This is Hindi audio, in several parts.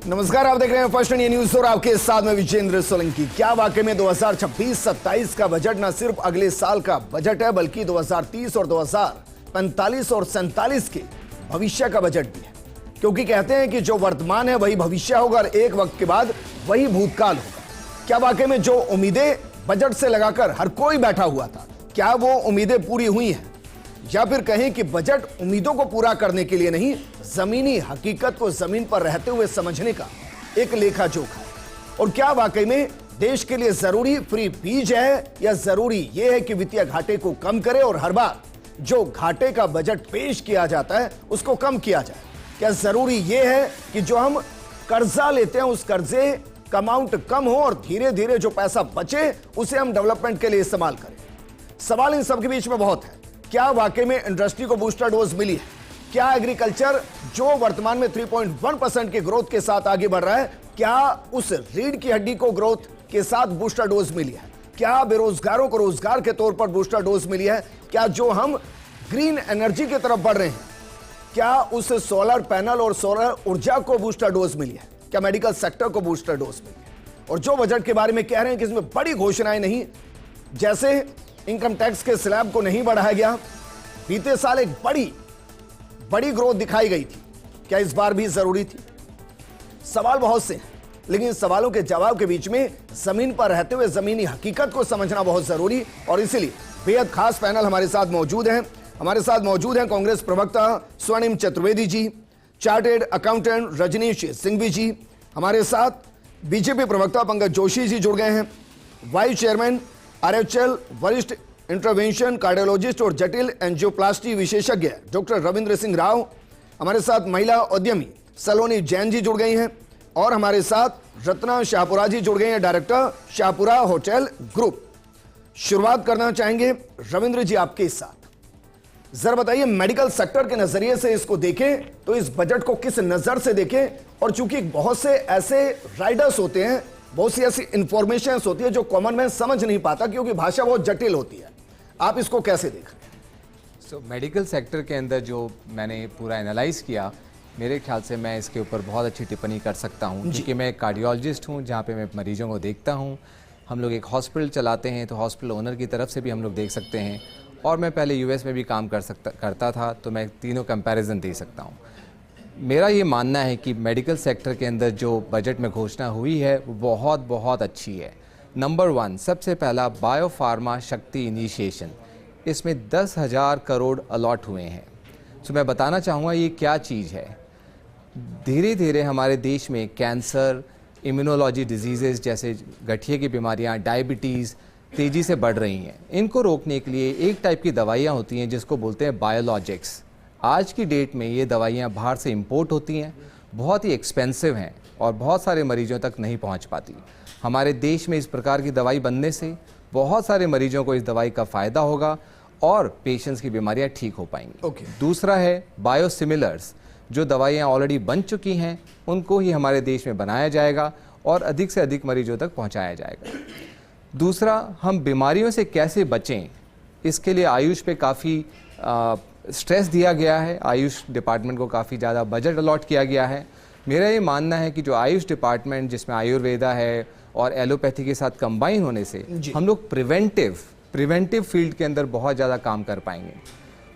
नमस्कार, आप देख रहे हैं फर्स्ट इंडिया न्यूज और आपके साथ में विजेंद्र सोलंकी। क्या वाकई में 2026-27 का बजट न सिर्फ अगले साल का बजट है बल्कि 2030 और 2045 और 47 के भविष्य का बजट भी है। क्योंकि कहते हैं कि जो वर्तमान है वही भविष्य होगा और एक वक्त के बाद वही भूतकाल होगा। क्या वाकई में जो उम्मीदें बजट से लगाकर हर कोई बैठा हुआ था, क्या वो उम्मीदें पूरी हुई हैं? या फिर कहें कि बजट उम्मीदों को पूरा करने के लिए नहीं, जमीनी हकीकत को जमीन पर रहते हुए समझने का एक लेखा जोखा है। और क्या वाकई में देश के लिए जरूरी फ्री बीज है या जरूरी यह है कि वित्तीय घाटे को कम करे और हर बार जो घाटे का बजट पेश किया जाता है उसको कम किया जाए? क्या जरूरी यह है कि जो हम कर्जा लेते हैं उस कर्जे का अमाउंट कम हो और धीरे धीरे जो पैसा बचे उसे हम डेवलपमेंट के लिए इस्तेमाल करें? सवाल इन सब के बीच में बहुत है। क्या वाकई में इंडस्ट्री को बूस्टर डोज मिली है? क्या एग्रीकल्चर जो वर्तमान में 3.1% के ग्रोथ के साथ आगे बढ़ रहा है, क्या उस रीढ़ की हड्डी को ग्रोथ के साथ बूस्टर डोज मिली है? क्या बेरोजगारों को रोजगार के तौर पर बूस्टर डोज मिली है? क्या जो हम ग्रीन एनर्जी की तरफ बढ़ रहे हैं, क्या उस सोलर पैनल और सोलर ऊर्जा को बूस्टर डोज मिली है? क्या मेडिकल सेक्टर को बूस्टर डोज मिली है? और जो बजट के बारे में कह रहे हैं कि इसमें बड़ी घोषणाएं नहीं, जैसे इनकम टैक्स के स्लैब को नहीं बढ़ाया गया, बीते साल एक बड़ी ग्रोथ दिखाई गई थी, क्या इस बार भी जरूरी थी? सवाल बहुत से हैं, लेकिन सवालों के जवाब के बीच में जमीन पर रहते हुए जमीनी हकीकत को समझना बहुत जरूरी, और इसीलिए बेहद खास पैनल हमारे साथ मौजूद हैं। हमारे साथ मौजूद हैं कांग्रेस प्रवक्ता स्वर्णिम चतुर्वेदी जी, चार्टेड अकाउंटेंट रजनीश सिंघवी जी, हमारे साथ बीजेपी प्रवक्ता पंकज जोशी जी जुड़ गए हैं, वाइस चेयरमैन आरएचएल वरिष्ठ इंटरवेंशन कार्डियोलॉजिस्ट और जटिल एंजियोप्लास्टी विशेषज्ञ डॉक्टर रविंद्र सिंह राव, हमारे साथ महिला उद्यमी सलोनी जैन जी जुड़ गई हैं, और हमारे साथ रत्ना शाहपुरा जी जुड़ गई हैं, डायरेक्टर शाहपुरा होटल ग्रुप। शुरुआत करना चाहेंगे रविंद्र जी आपके साथ। जरा बताइए, मेडिकल सेक्टर के नजरिए से इसको देखें तो इस बजट को किस नजर से देखें? और चूंकि बहुत से ऐसे राइडर्स होते हैं, बहुत सी ऐसी इंफॉर्मेशन होती है जो कॉमन मैन समझ नहीं पाता क्योंकि भाषा बहुत जटिल होती है, आप इसको कैसे देख रहे हैं? मेडिकल सेक्टर के अंदर जो मैंने पूरा एनालाइज किया, मेरे ख्याल से मैं इसके ऊपर बहुत अच्छी टिप्पणी कर सकता हूँ, क्योंकि मैं एक कार्डियोलॉजिस्ट हूँ जहाँ पे मैं मरीजों को देखता हूँ। हम लोग एक हॉस्पिटल चलाते हैं तो हॉस्पिटल ओनर की तरफ से भी हम लोग देख सकते हैं, और मैं पहले यूएस में भी काम करता था, तो मैं तीनों कंपैरिजन दे सकता हूँ। मेरा ये मानना है कि मेडिकल सेक्टर के अंदर जो बजट में घोषणा हुई है वो बहुत अच्छी है। नंबर 1, सबसे पहला बायोफार्मा शक्ति इनिशिएशन, इसमें 10,000 करोड़ अलॉट हुए हैं। तो मैं बताना चाहूँगा ये क्या चीज़ है। धीरे धीरे हमारे देश में कैंसर, इम्यूनोलॉजी डिजीज़ेज़ जैसे गठिए की बीमारियाँ, डायबिटीज़ तेज़ी से बढ़ रही हैं। इनको रोकने के लिए एक टाइप की दवाइयाँ होती हैं जिसको बोलते हैं बायोलॉजिक्स। आज की डेट में ये दवाइयाँ बाहर से इंपोर्ट होती हैं, बहुत ही एक्सपेंसिव हैं और बहुत सारे मरीजों तक नहीं पहुँच पाती। हमारे देश में इस प्रकार की दवाई बनने से बहुत सारे मरीजों को इस दवाई का फ़ायदा होगा और पेशेंट्स की बीमारियाँ ठीक हो पाएंगी। दूसरा है बायोसिमिलर्स, जो दवाइयाँ ऑलरेडी बन चुकी हैं उनको ही हमारे देश में बनाया जाएगा और अधिक से अधिक मरीजों तक पहुँचाया जाएगा। दूसरा, हम बीमारियों से कैसे बचें, इसके लिए आयुष पे काफ़ी स्ट्रेस दिया गया है। आयुष डिपार्टमेंट को काफ़ी ज़्यादा बजट अलॉट किया गया है। मेरा ये मानना है कि जो आयुष डिपार्टमेंट जिसमें आयुर्वेदा है और एलोपैथी के साथ कंबाइन होने से हम लोग प्रिवेंटिव फील्ड के अंदर बहुत ज़्यादा काम कर पाएंगे।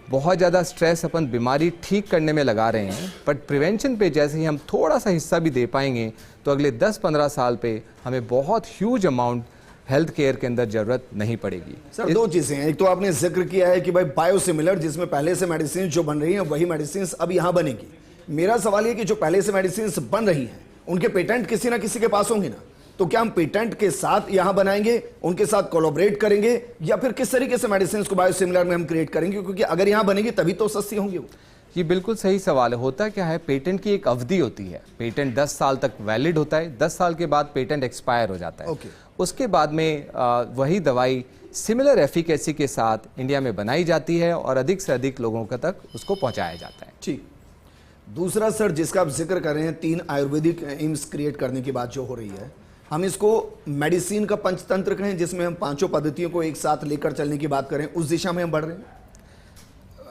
बहुत ज़्यादा स्ट्रेस अपन बीमारी ठीक करने में लगा रहे हैं, बट प्रिवेंशन पे जैसे ही हम थोड़ा सा हिस्सा भी दे पाएंगे तो अगले 10-15 साल पे हमें बहुत ह्यूज अमाउंट हेल्थ केयर के अंदर जरूरत नहीं पड़ेगी। सर, दो चीजें हैं। एक तो आपने जिक्र किया है कि भाई बायोसिमिलर, जिसमें पहले से मेडिसिन जो बन रही हैं वही मेडिसिन अब यहां बनेगी। मेरा सवाल ये कि जो पहले से मेडिसिन बन रही हैं उनके पेटेंट किसी ना किसी के पास होंगे ना, तो क्या हम पेटेंट के साथ यहां बनाएंगे, उनके साथ कोलैबोरेट करेंगे, या फिर किस तरीके से मेडिसिन को बायोसिमिलर में हम क्रिएट करेंगे? क्योंकि अगर यहां बनेगी तभी तो सस्ती होंगी वो। ये बिल्कुल सही सवाल है। होता क्या है, पेटेंट की एक अवधि होती है। पेटेंट 10 साल तक वैलिड होता है, 10 साल के बाद पेटेंट एक्सपायर हो जाता है। उसके बाद में वही दवाई सिमिलर एफिकेसी के साथ इंडिया में बनाई जाती है और अधिक से अधिक लोगों तक उसको पहुंचाया जाता है। ठीक। दूसरा सर, जिसका आप जिक्र कर रहे हैं, 3 आयुर्वेदिक एम्स क्रिएट करने की बात जो हो रही है, हम इसको मेडिसिन का पंचतंत्र कहें जिसमें हम 5 पद्धतियों को एक साथ लेकर चलने की बात करें, उस दिशा में हम बढ़ रहे हैं?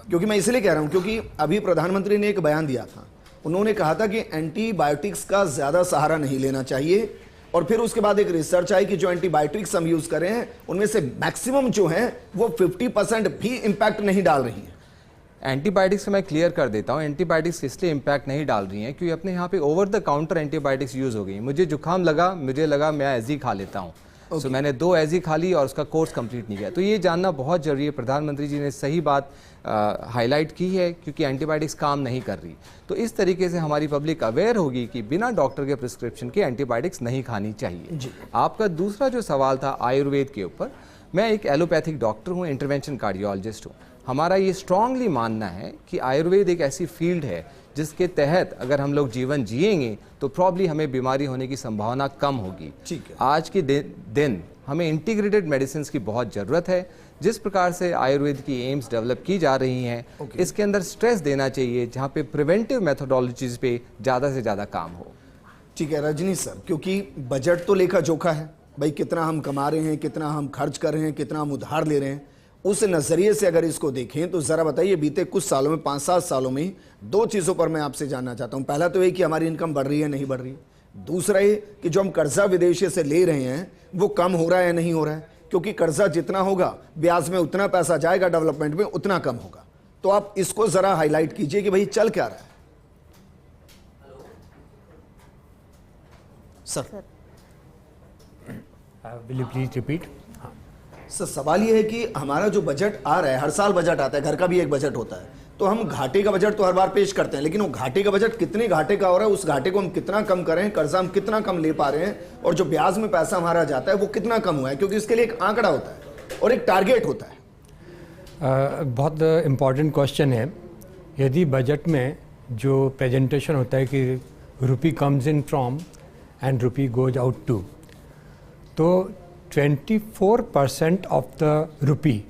क्योंकि मैं इसलिए कह रहा हूं क्योंकि अभी प्रधानमंत्री ने एक बयान दिया था उन्होंने कहा था कि एंटीबायोटिक्स का ज्यादा सहारा नहीं लेना चाहिए, और फिर उसके बाद एक रिसर्च आई कि जो एंटीबायोटिक्स हम यूज कर रहे हैं उनमें से मैक्सिमम जो है वो 50% भी इंपैक्ट नहीं डाल रही है। एंटीबायोटिक्स से मैं क्लियर कर देता हूँ, एंटीबायोटिक्स इसलिए इम्पैक्ट नहीं डाल रही हैं क्योंकि अपने यहाँ पे over the counter antibiotics use हो गई। मुझे जुकाम लगा, मुझे लगा मैं एजी खा लेता हूँ, सो मैंने 2 एजी खा ली और उसका कोर्स कंप्लीट नहीं किया। तो ये जानना बहुत जरूरी है, प्रधानमंत्री जी ने सही बात हाईलाइट की है क्योंकि एंटीबायोटिक्स काम नहीं कर रही। तो इस तरीके से हमारी पब्लिक अवेयर होगी कि बिना डॉक्टर के प्रिस्क्रिप्शन के एंटीबायोटिक्स नहीं खानी चाहिए। आपका दूसरा जो सवाल था आयुर्वेद के ऊपर, मैं एक एलोपैथिक डॉक्टर हूँ, इंटरवेंशन कार्डियोलॉजिस्ट हूँ। हमारा ये स्ट्रांगली मानना है कि आयुर्वेद एक ऐसी फील्ड है जिसके तहत अगर हम लोग जीवन जिएंगे तो प्रॉब्ली हमें बीमारी होने की संभावना कम होगी। ठीक है। आज के दिन हमें इंटीग्रेटेड मेडिसिन की बहुत ज़रूरत है। जिस प्रकार से आयुर्वेद की एम्स डेवलप की जा रही हैं, इसके अंदर स्ट्रेस देना चाहिए जहाँ पे प्रिवेंटिव मेथोडोलॉजीज पे ज़्यादा से ज़्यादा काम हो। ठीक है रजनी सर, क्योंकि बजट तो लेखा जोखा है भाई, कितना हम कमा रहे हैं, कितना हम खर्च कर रहे हैं, कितना हम उधार ले रहे हैं, उस नज़रिए से अगर इसको देखें तो ज़रा बताइए बीते कुछ सालों में, 5-7 सालों में 2 चीज़ों पर मैं आपसे जानना चाहता हूं। पहला तो ये कि हमारी इनकम बढ़ रही है नहीं बढ़ रही है, दूसरा ये कि जो हम कर्जा विदेशी से ले रहे हैं वो कम हो रहा है या नहीं हो रहा है, क्योंकि कर्जा जितना होगा ब्याज में उतना पैसा जाएगा, डेवलपमेंट में उतना कम होगा। तो आप इसको ज़रा हाईलाइट कीजिए कि भाई चल क्या रहा है। Sir will you please repeat? Sir सवाल ये है कि हमारा जो बजट आ रहा है, हर साल बजट आता है, घर का भी एक बजट होता है, तो हम घाटे का बजट तो हर बार पेश करते हैं, लेकिन वो घाटे का बजट कितने घाटे का हो रहा है, उस घाटे को हम कितना कम करें, कर्जा हम कितना कम ले पा रहे हैं, और जो ब्याज में पैसा हमारा जाता है वो कितना कम हुआ है, क्योंकि इसके लिए एक आंकड़ा होता है और एक टारगेट होता है। बहुत इम्पॉर्टेंट क्वेश्चन है। यदि बजट में जो प्रेजेंटेशन होता है कि rupee comes in from and rupee goes out to, तो 24% ऑफ द रुपी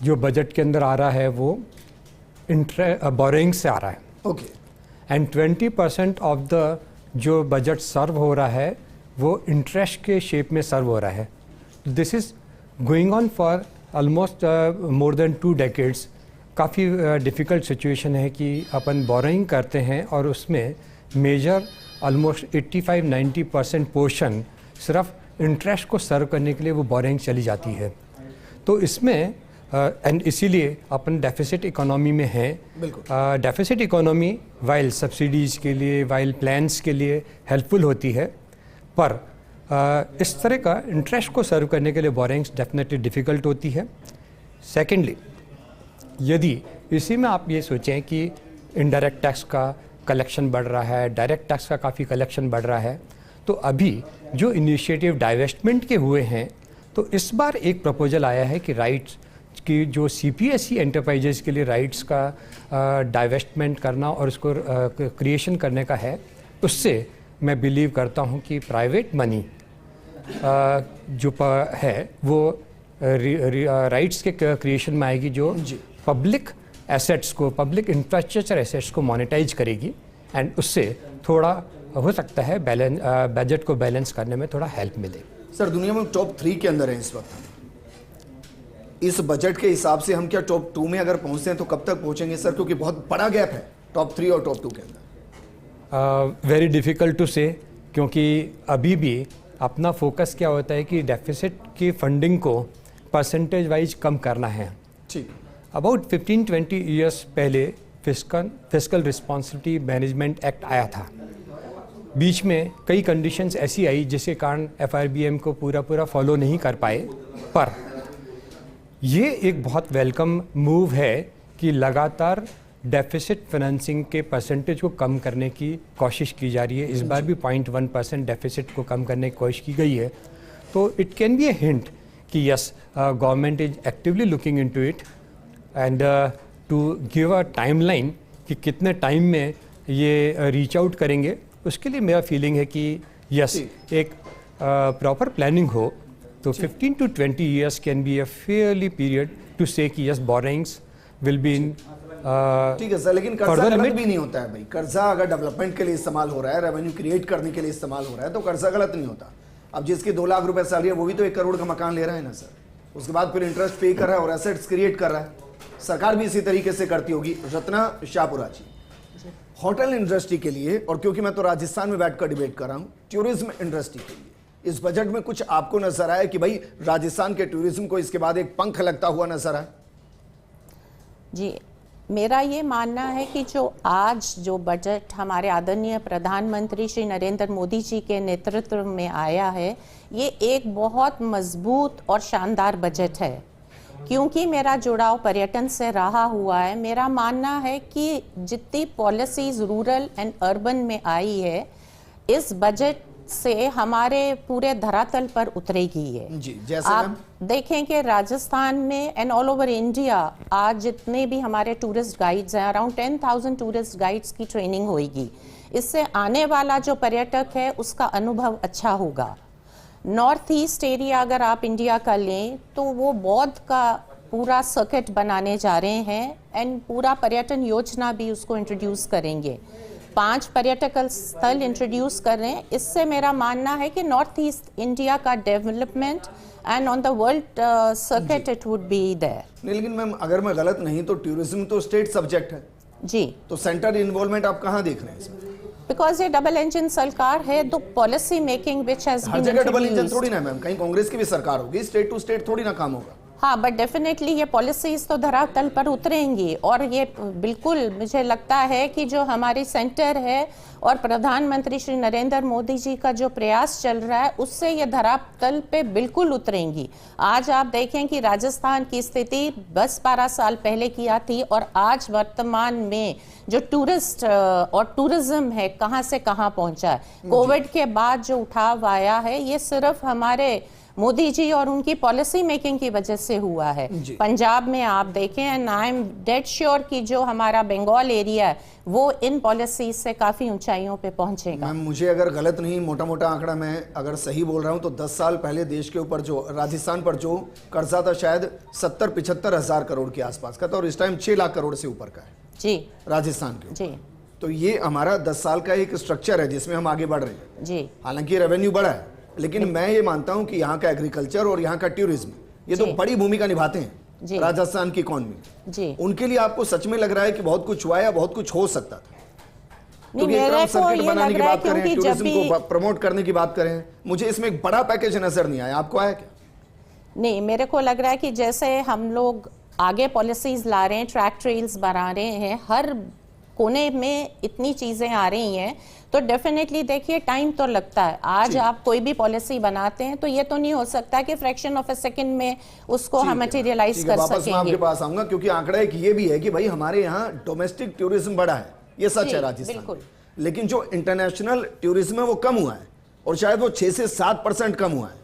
जो बजट के अंदर आ रहा है वो बोरिंग से आ रहा है। ओके। एंड 20% ऑफ द जो बजट सर्व हो रहा है वो इंटरेस्ट के शेप में सर्व हो रहा है। This is going on for almost more than 2 decades. काफ़ी डिफ़िकल्ट सिचुएशन है कि अपन बोरिंग करते हैं और उसमें मेजर ऑलमोस्ट 85-90% पोर्शन सिर्फ इंटरेस्ट को सर्व करने के लिए वो बोरिंग चली जाती है। तो इसमें एंड इसीलिए अपन डेफिसिट इकोनॉमी में हैं। डेफिसिट इकोनॉमी वाइल सब्सिडीज़ के लिए, वाइल प्लान्स के लिए हेल्पफुल होती है, पर इस तरह का इंटरेस्ट को सर्व करने के लिए बोरिंग्स डेफिनेटली डिफ़िकल्ट होती है। सेकेंडली, यदि इसी में आप ये सोचें कि इनडायरेक्ट टैक्स का कलेक्शन बढ़ रहा है, डायरेक्ट टैक्स का काफ़ी कलेक्शन बढ़ रहा है, तो अभी जो इनिशिएटिव डाइवेस्टमेंट के हुए हैं, तो इस बार एक प्रपोजल आया है कि राइट्स की जो CPSE एंटरप्राइजेज के लिए राइट्स का डाइवेस्टमेंट करना और उसको क्रिएशन करने का है। उससे मैं बिलीव करता हूँ कि प्राइवेट मनी जो है वो राइट्स के क्रिएशन में आएगी, जो पब्लिक एसेट्स को, पब्लिक इंफ्रास्ट्रक्चर एसेट्स को मोनेटाइज करेगी, एंड उससे थोड़ा हो सकता है बैलेंस, बजट को बैलेंस करने में थोड़ा हेल्प मिले। सर दुनिया में टॉप 3 के अंदर है इस वक्त। इस बजट के हिसाब से हम क्या टॉप 2 में अगर पहुंचते हैं तो कब तक पहुंचेंगे सर, क्योंकि बहुत बड़ा गैप है टॉप 3 और टॉप 2 के अंदर। वेरी डिफ़िकल्ट टू से, क्योंकि अभी भी अपना फोकस क्या होता है कि डेफिसिट की फंडिंग को परसेंटेज वाइज कम करना है। ठीक। अबाउट 15-20 ईयर्स पहले फिस्कल रिस्पॉन्सिबिलिटी मैनेजमेंट एक्ट आया था। बीच में कई कंडीशंस ऐसी आई जिसके कारण FRBM को पूरा फॉलो नहीं कर पाए, पर ये एक बहुत वेलकम मूव है कि लगातार डेफिसिट फाइनेंसिंग के परसेंटेज को कम करने की कोशिश की जा रही है। इस बार भी 0.1% डेफिसिट को कम करने की कोशिश की गई है। तो it can be a hint कि yes, government is actively looking into it, and to give a timeline कि कितने टाइम में ये रीच आउट करेंगे, उसके लिए मेरा फीलिंग है कि यस, एक प्रॉपर प्लानिंग हो तो 15 to 20 years can be a fairly period to say कि yes, borrowings will be in ठीक है सर, लेकिन कर्जा गलत भी नहीं होता है भाई। कर्जा अगर डेवलपमेंट के लिए इस्तेमाल हो रहा है, रेवेन्यू क्रिएट करने के लिए इस्तेमाल हो रहा है, तो कर्जा गलत नहीं होता। अब जिसकी 2 लाख रुपए सैलरी है वो भी तो 1 करोड़ का मकान ले रहा है ना सर, उसके बाद फिर इंटरेस्ट पे कर रहा है और एसेट्स क्रिएट कर रहा है। सरकार भी इसी तरीके से करती होगी। रत्ना शाहपुरा जी, होटल इंडस्ट्री के लिए, और क्योंकि मैं तो राजस्थान में बैठकर डिबेट कर रहा हूं, टूरिज्म इंडस्ट्री के लिए इस बजट में कुछ आपको नजर आया कि भाई राजस्थान के टूरिज्म को इसके बाद एक पंख लगता हुआ नजर आया? जी, मेरा ये मानना है कि जो बजट हमारे आदरणीय प्रधानमंत्री श्री नरेंद्र मोदी जी के नेतृत्व में आया है, ये एक बहुत मजबूत और शानदार बजट है। क्योंकि मेरा जुड़ाव पर्यटन से रहा हुआ है, मेरा मानना है कि जितनी पॉलिसीज रूरल एंड अर्बन में आई है, इस बजट से हमारे पूरे धरातल पर उतरेगी है। जी, जैसे आप देखें कि राजस्थान में एंड ऑल ओवर इंडिया आज जितने भी हमारे टूरिस्ट गाइड्स हैं, अराउंड 10,000 टूरिस्ट गाइड्स की ट्रेनिंग होगी। इससे आने वाला जो पर्यटक है उसका अनुभव अच्छा होगा। नॉर्थ ईस्ट एरिया अगर आप इंडिया का लें तो वो बौद्ध का पूरा सर्किट बनाने जा रहे हैं एंड पूरा पर्यटन योजना भी उसको इंट्रोड्यूस करेंगे। 5 पर्यटक स्थल इंट्रोड्यूस कर रहे हैं। इससे मेरा मानना है कि नॉर्थ ईस्ट इंडिया का development and on the world circuit it would be there. लेकिन मैम अगर मैं गलत नहीं तो टूरिज्म तो स्टेट सब्जेक्ट है जी, तो सेंटर इन्वॉल्वमेंट आप कहाँ देख रहे हैं इसमें? बिकॉज ये डबल इंजन सरकार है, तो policy making which has her जगह डबल इंजन थोड़ी ना मैम, कहीं कांग्रेस की भी सरकार होगी, स्टेट टू स्टेट थोड़ी ना काम होगा। हाँ, बट डेफिनेटली ये पॉलिसीज तो धरातल पर उतरेंगी और ये बिल्कुल मुझे लगता है कि जो हमारी सेंटर है और प्रधानमंत्री श्री नरेंद्र मोदी जी का जो प्रयास चल रहा है उससे ये धरातल पे बिल्कुल उतरेंगी। आज आप देखें कि राजस्थान की स्थिति 10-12 साल पहले किया थी और आज वर्तमान में जो टूरिस्ट और टूरिज्म है कहाँ से कहाँ पहुँचा है। कोविड के बाद जो उठाव आया है ये सिर्फ हमारे मोदी जी और उनकी पॉलिसी मेकिंग की वजह से हुआ है। पंजाब में आप देखें and I am dead sure कि जो हमारा बंगाल एरिया है वो इन पॉलिसीज से काफी ऊंचाइयों पे पहुंचेगा। मैम मुझे अगर गलत नहीं, मोटा मोटा आंकड़ा मैं अगर सही बोल रहा हूं तो 10 साल पहले देश के ऊपर जो राजस्थान पर जो कर्जा था शायद 70-75 हजार करोड़ के आसपास का था और इस टाइम 6 लाख करोड़ से ऊपर का है जी राजस्थान के। जी तो ये हमारा 10 साल का एक स्ट्रक्चर है जिसमें हम आगे बढ़ रहे हैं। जी, हालांकि रेवेन्यू बढ़ा है, लेकिन मैं ये मानता हूं कि यहाँ का एग्रीकल्चर और यहाँ का टूरिज्म ये तो बड़ी भूमिका निभाते हैं राजस्थान की इकोनॉमी जी। उनके लिए आपको सच में लग रहा है कि बहुत कुछ हुआ है या बहुत कुछ हो सकता था? नहीं, मेरे को ये बनाने की बात करें, कि टूरिज्म को प्रमोट करने की बात करें, मुझे इसमें एक बड़ा पैकेज नजर नहीं आया। आपको आया क्या? नहीं, मेरे को लग रहा है कि जैसे हम लोग आगे पॉलिसीज ला रहे हैं, ट्रैक ट्रेल्स बना रहे हैं, हर कोने में इतनी चीजें आ रही हैं, तो डेफिनेटली देखिए टाइम तो लगता है। आज आप कोई भी पॉलिसी बनाते हैं तो ये तो नहीं हो सकता कि फ्रैक्शन ऑफ ए सेकंड में उसको हम मटेरियलाइज कर सकेंगे। मैं आपके पास आऊंगा क्योंकि आंकड़ा एक ये भी है कि भाई हमारे यहाँ डोमेस्टिक टूरिज्म बढ़ा है, ये सच है राजस्थान, लेकिन जो इंटरनेशनल टूरिज्म है वो कम हुआ है और शायद वो 6 से 7% कम हुआ है।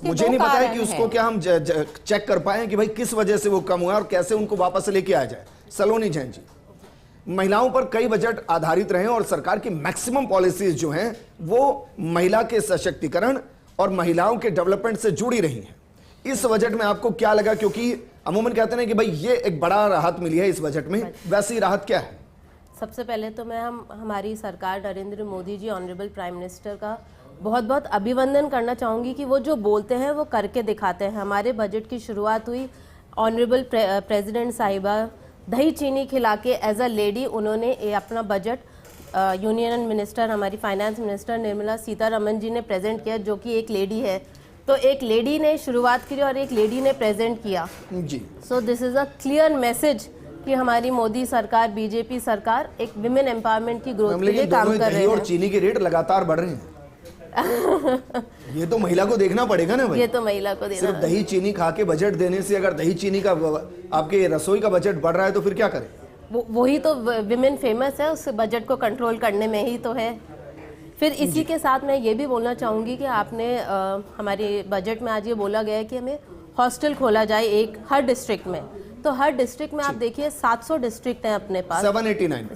मुझे नहीं पता है कि उसको क्या हम चेक कर पाए कि भाई किस वजह से वो कम हुआ है और कैसे उनको वापस लेके आ जाए। सलोनी जैन जी, महिलाओं पर कई बजट आधारित रहे और सरकार की मैक्सिमम पॉलिसीज जो हैं वो महिला के सशक्तिकरण और महिलाओं के डेवलपमेंट से जुड़ी रही हैं। इस बजट में आपको क्या लगा? क्योंकि अमूमन कहते हैं कि भाई ये एक बड़ा राहत मिली है इस बजट में, वैसी राहत क्या है? सबसे पहले तो मैं हमारी सरकार Narendra Modi ji honourable prime minister का बहुत बहुत अभिवंदन करना चाहूँगी कि वो जो बोलते हैं वो करके दिखाते हैं। हमारे बजट की शुरुआत हुई ऑनरेबल प्रेसिडेंट साहिबा दही चीनी खिला के एज अ लेडी उन्होंने अपना बजट यूनियन मिनिस्टर हमारी फाइनेंस मिनिस्टर निर्मला सीतारमन जी ने प्रेजेंट किया, जो कि एक लेडी है। तो एक लेडी ने शुरुआत की और एक लेडी ने प्रेजेंट किया जी। So this is a clear message कि हमारी मोदी सरकार, बीजेपी सरकार एक विमेन एम्पावरमेंट की ग्रोथ के लिए काम कर रहे हैं। और चीनी के रेट लगातार बढ़ रहे हैं। ये तो महिला को देखना पड़ेगा ना भाई। ये तो महिला को देना। सिर्फ दही चीनी खा के बजट देने से अगर दही चीनी का आपके रसोई का बजट बढ़ रहा है तो फिर क्या करें? वही तो विमेन फेमस है, उस बजट को कंट्रोल करने में ही तो है। फिर इसी के साथ मैं ये भी बोलना चाहूँगी कि आपने हमारे बजट में आज ये बोला गया है कि हमें हॉस्टल खोला जाए एक हर डिस्ट्रिक्ट में। तो हर डिस्ट्रिक्ट में आप देखिए 700 डिस्ट्रिक्ट हैं अपने पास,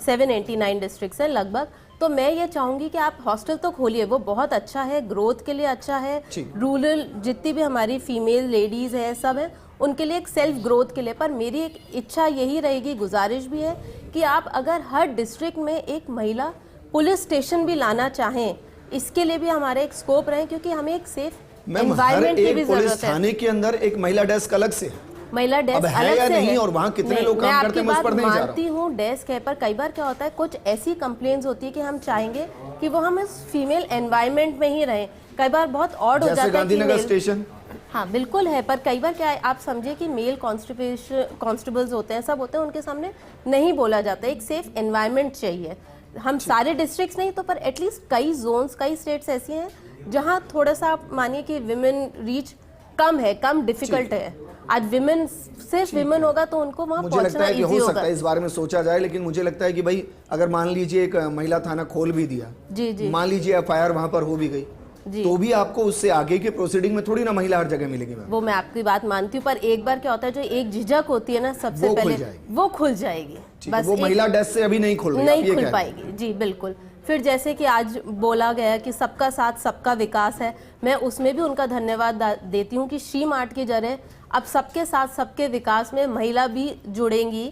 789 डिस्ट्रिक्ट हैं लगभग। तो मैं ये चाहूंगी कि आप हॉस्टल तो खोलिए, वो बहुत अच्छा है, ग्रोथ के लिए अच्छा है। रूरल जितनी भी हमारी फीमेल लेडीज हैं सब हैं उनके लिए एक सेल्फ ग्रोथ के लिए। पर मेरी एक इच्छा यही रहेगी, गुजारिश भी है कि आप अगर हर डिस्ट्रिक्ट में एक महिला पुलिस स्टेशन भी लाना चाहें, इसके लिए भी हमारा एक स्कोप रहे, क्योंकि हमें एक सेफ एनवायरनमेंट की भी जरूरत है। थाने के अंदर एक महिला डेस्क अलग से, महिला अब डेस्क है अलग या से नहीं है। और वहाँ कितने नहीं, लोग काम मैं करते हैं, आपकी मैं उस पर बात नहीं जा रहा मानती हूँ, डेस्क है, पर कई बार क्या होता है कुछ ऐसी कंप्लेंट्स होती है कि हम चाहेंगे कि वो हम इस फीमेल एनवायरनमेंट में ही रहें। कई बार बहुत ऑड हो जैसे जाता है कि गांधीनगर मेल- स्टेशन। हाँ बिल्कुल है, पर कई बार क्या है आप समझिए कि मेल कांस्टेबल्स होते हैं, सब होते हैं, उनके सामने नहीं बोला जाता है। एक सेफ एनवायरनमेंट चाहिए। हम सारे डिस्ट्रिक्ट्स नहीं तो पर एटलीस्ट कई जोन्स, कई स्टेट्स ऐसी हैं जहाँ थोड़ा सा आप मानिए कि विमेन रीच कम है, कम डिफिकल्ट है। आज विमेन, सिर्फ विमेन होगा तो उनको वहाँ मुझे लगता पहुँचना है कि इजी हो सकता होगा। है इस बारे में सोचा जाए, लेकिन मुझे लगता है कि भाई अगर मान लीजिए एक महिला थाना खोल भी दिया, जी जी मान लीजिए एफआईआर वहां पर हो भी गई, जी। तो भी आपको उससे आगे के प्रोसीडिंग में थोड़ी ना महिला हर जगह मिलेगी मैम। वो मैं आपकी बात मानती हूँ, पर एक बार क्या होता है जो एक झिझक होती है ना सबसे वो खुल पहले जाएगी। वो खुल जाएगी। ठीक है, वो महिला डेस्क से अभी नहीं खुल रही, आप नहीं ये खुल कह रहे हैं। पाएगी। जी बिल्कुल। फिर जैसे कि आज बोला गया कि सबका साथ सबका विकास है, मैं उसमें भी उनका धन्यवाद देती हूँ कि शी मार्ट के जरिए अब सबके साथ सबके विकास में महिला भी जुड़ेंगी।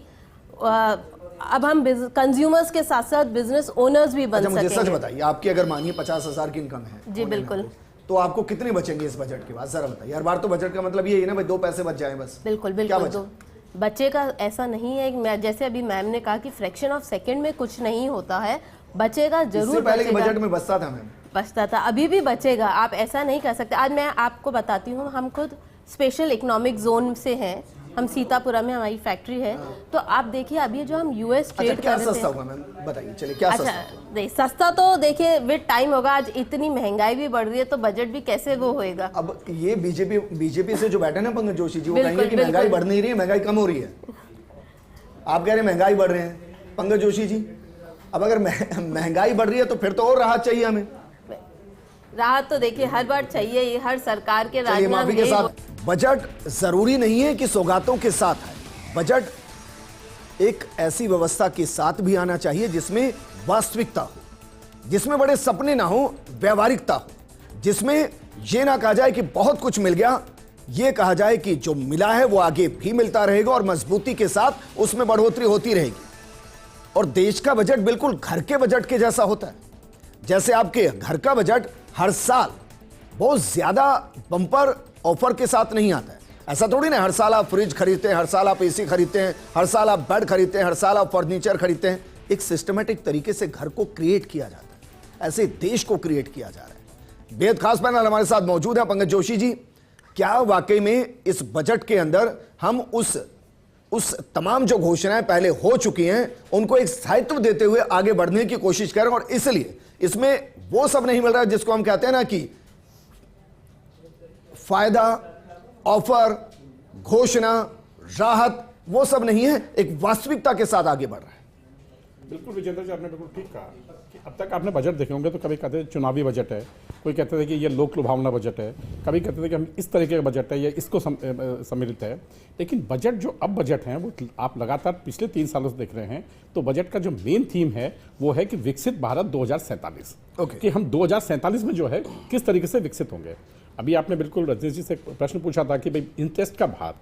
अब हम कंज्यूमर्स के साथ साथ बिजनेस ओनर्स भी बन अच्छा मुझे सच सकेंगे। बताइए, आपकी अगर मानिए 50,000 की इनकम है जी बिल्कुल तो आपको कितने बचेंगे इस बजट के बाद, जरा बताइए। हर बार तो बजट का मतलब ये है ना भाई 2 पैसे बच जाएं बस। बिल्कुल क्या बिल्कुल। बचा? तो बच्चे का ऐसा नहीं है, जैसे अभी मैम ने कहा कि फ्रैक्शन ऑफ सेकंड में कुछ नहीं होता है, बचेगा इससे जरूर पहले के बचेगा। बजट में बचता था मैम। बचता था, अभी भी बचेगा, आप ऐसा नहीं कर सकते। आज मैं आपको बताती हूँ, हम खुद स्पेशल इकोनॉमिक जोन से हैं, हम सीतापुरा में हमारी फैक्ट्री है। तो आप देखिए अभी जो हम यूएस अच्छा ट्रेड क्या कर रहे सस्ता थे। होगा मैम, बताइए चलिए क्या अच्छा सस्ता? नहीं, सस्ता तो देखिए विद टाइम होगा। आज इतनी महंगाई भी बढ़ रही है तो बजट भी कैसे वो होएगा। अब ये बीजेपी से जो बैठे ना पंकज जोशी जी, वो बिल्कुल, कहेंगे कि महंगाई बिल्कुल। बढ़ नहीं रही है, महंगाई कम हो रही है। आप कह रहे हैं महंगाई बढ़ रहे हैं पंकज जोशी जी। अब अगर महंगाई बढ़ रही है तो फिर तो और राहत चाहिए हमें। राहत तो देखिए हर बार चाहिए, ये हर सरकार के चलिए राजनाम माफी के यही साथ, बजट जरूरी नहीं है कि सौगातों के साथ है। बजट एक ऐसी व्यवस्था के साथ भी आना चाहिए जिसमें वास्तविकता हो, जिसमें बड़े सपने ना हो, व्यवहारिकता हो, जिसमें यह ना कहा जाए कि बहुत कुछ मिल गया, यह कहा जाए कि जो मिला है वो आगे भी मिलता रहेगा और मजबूती के साथ उसमें बढ़ोतरी होती रहेगी। और देश का बजट बिल्कुल घर के बजट के जैसा होता है। जैसे आपके घर का बजट हर साल बहुत ज्यादा बम्पर ऑफर के साथ नहीं आता है। ऐसा थोड़ी ना हर साल आप फ्रिज खरीदते हैं, हर साल आप एसी खरीदते हैं, हर साल आप बेड खरीदते हैं, हर साल आप फर्नीचर खरीदते हैं। एक सिस्टमेटिक तरीके से घर को क्रिएट किया जाता है, ऐसे देश को क्रिएट किया जा रहा है। बेहद खास पैनल हमारे साथ मौजूद है। पंकज जोशी जी, क्या वाकई में इस बजट के अंदर हम उस तमाम जो घोषणाएं पहले हो चुकी हैं उनको एक स्थायित्व देते हुए आगे बढ़ने की कोशिश करें, और इसलिए इसमें वो सब नहीं मिल रहा है जिसको हम कहते हैं ना कि फायदा, ऑफर, घोषणा, राहत, वो सब नहीं है, एक वास्तविकता के साथ आगे बढ़ रहा है। बिल्कुल विजेंद्र जी, आपने बिल्कुल ठीक कहा कि अब तक आपने बजट देखे होंगे तो कभी कहते थे चुनावी बजट है, कोई कहते थे कि ये लोक लुभावना बजट है, कभी कहते थे कि हम इस तरीके का बजट है या इसको सम्मिलित है। लेकिन बजट जो अब बजट हैं वो आप लगातार पिछले 3 सालों से देख रहे हैं, तो बजट का जो मेन थीम है वो है कि विकसित भारत 2047। ओके। कि हम 2047 में जो है किस तरीके से विकसित होंगे। अभी आपने बिल्कुल रजनीश जी से प्रश्न पूछा था कि भाई इंटरेस्ट का भार,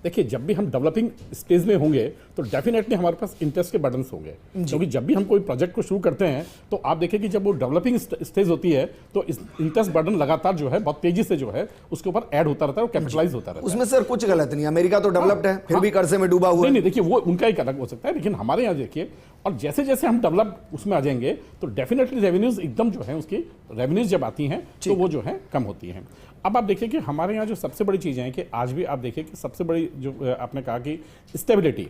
देखिए जब भी हम डेवलपिंग स्टेज में होंगे तो डेफिनेटली हमारे पास इंटरेस्ट के बर्डन्स होंगे, क्योंकि जब भी हम कोई प्रोजेक्ट को शुरू करते हैं तो आप देखिए कि जब वो डेवलपिंग स्टेज होती है तो इस इंटरेस्ट बर्डन लगातार जो है बहुत तेजी से जो है उसके ऊपर ऐड होता रहता है और कैपिटलाइज होता रहता है। उसमें सर कुछ गलत नहीं, अमेरिका तो डेवलप्ड है, फिर भी कर्जे में डूबा हुआ है। नहीं, देखिए वो उनका एक अलग हो सकता है, लेकिन हमारे यहाँ देखिए, और जैसे जैसे हम डेवलप उसमें आ जाएंगे तो डेफिनेटली रेवेन्यूज एकदम जो है उसकी रेवेन्यूज जब आती हैं तो वो जो है कम होती हैं। अब आप देखिए कि हमारे यहाँ जो सबसे बड़ी चीज़ें हैं कि आज भी आप देखिए कि सबसे बड़ी जो आपने कहा कि स्टेबिलिटी,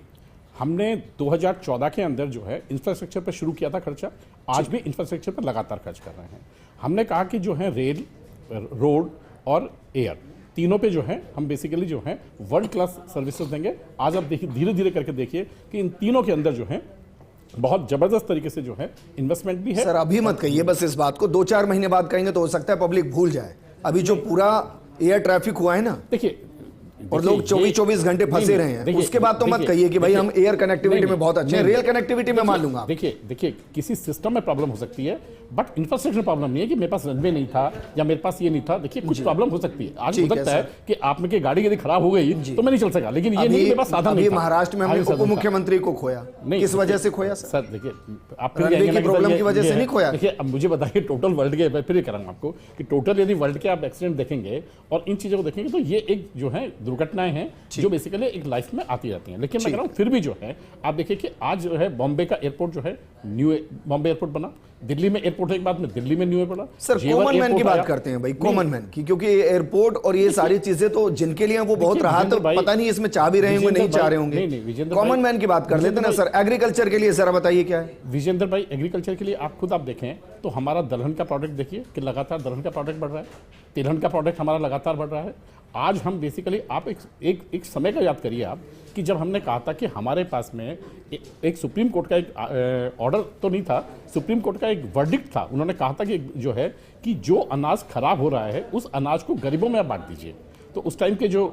हमने 2014 के अंदर जो है इंफ्रास्ट्रक्चर पर शुरू किया था खर्चा, आज भी इंफ्रास्ट्रक्चर पर लगातार खर्च कर रहे हैं। हमने कहा कि जो है रेल, रोड और एयर, तीनों पे जो है हम बेसिकली जो है वर्ल्ड क्लास सर्विसेज देंगे। आज आप देखिए धीरे धीरे करके देखिए कि इन तीनों के अंदर जो है बहुत जबरदस्त तरीके से जो है इन्वेस्टमेंट भी है। सर अभी मत कहिए बस इस बात को, 2-4 महीने बाद कहेंगे तो हो सकता है पब्लिक भूल जाए। अभी जो पूरा एयर ट्रैफिक हुआ है ना, देखिए और लोग 24-24 घंटे फंसे रहे हैं, उसके बाद तो मत कहिए कि भाई हम एयर कनेक्टिविटी में बहुत अच्छे हैं, रेल कनेक्टिविटी में मान लूंगा। देखिए किसी सिस्टम में प्रॉब्लम हो सकती है, बट इंफ्रास्ट्रक्चर प्रॉब्लम नहीं है कि मेरे पास रनवे नहीं था या मेरे पास ये नहीं था। देखिए कुछ प्रॉब्लम हो सकती है, आज हो सकता है कि आप में की गाड़ी यदि खराब हो गई तो मैं नहीं चल सका, लेकिन ये नहीं मेरे पास साधन नहीं था। महाराष्ट्र में हमने उप मुख्यमंत्री को खोया, किस वजह से खोया सर? देखिए आप रनवे की प्रॉब्लम की वजह से नहीं खोया। देखिए अब मुझे बताइए टोटल वर्ल्ड के, फिर ये कह रहा हूँ आपको कि टोटल यदि वर्ल्ड के आप एक्सीडेंट देखेंगे और इन चीजों को देखेंगे तो ये एक जो है दुर्घटनाएं हैं जो बेसिकली एक लाइफ में आती रहती हैं। लेकिन मैं कह रहा हूं फिर भी जो है आप देखिए कि आज जो है बॉम्बे का एयरपोर्ट जो है न्यू बॉम्बे एयरपोर्ट बना, दिल्ली में एयरपोर्ट एक बाद में दिल्ली में न्यू एयरपोर्ट बना। सर कॉमन मैन की बात करते हैं भाई, कॉमन मैन की, क्योंकि एयरपोर्ट और ये सारी चीजें तो जिनके लिए वो बहुत राहत, पता नहीं इसमें चाह भी रहे होंगे नहीं चाह रहे होंगे। कॉमन मैन की बात कर लेते ना सर। एग्रीकल्चर के लिए जरा बताइए क्या है विजेंद्र भाई। एग्रीकल्चर के लिए आप खुद आप देखें तो हमारा दलहन का प्रोडक्ट देखिए कि लगातार दलहन का प्रोडक्ट बढ़ रहा है, तिलहन का प्रोडक्ट हमारा लगातार बढ़ रहा है। आज हम बेसिकली आप एक समय का याद करिए आप कि जब हमने कहा था कि हमारे पास में एक सुप्रीम कोर्ट का एक ऑर्डर तो नहीं था, सुप्रीम कोर्ट का एक वर्डिक्ट था। उन्होंने कहा था कि जो है कि जो अनाज खराब हो रहा है उस अनाज को गरीबों में आप बांट दीजिए। तो उस टाइम के जो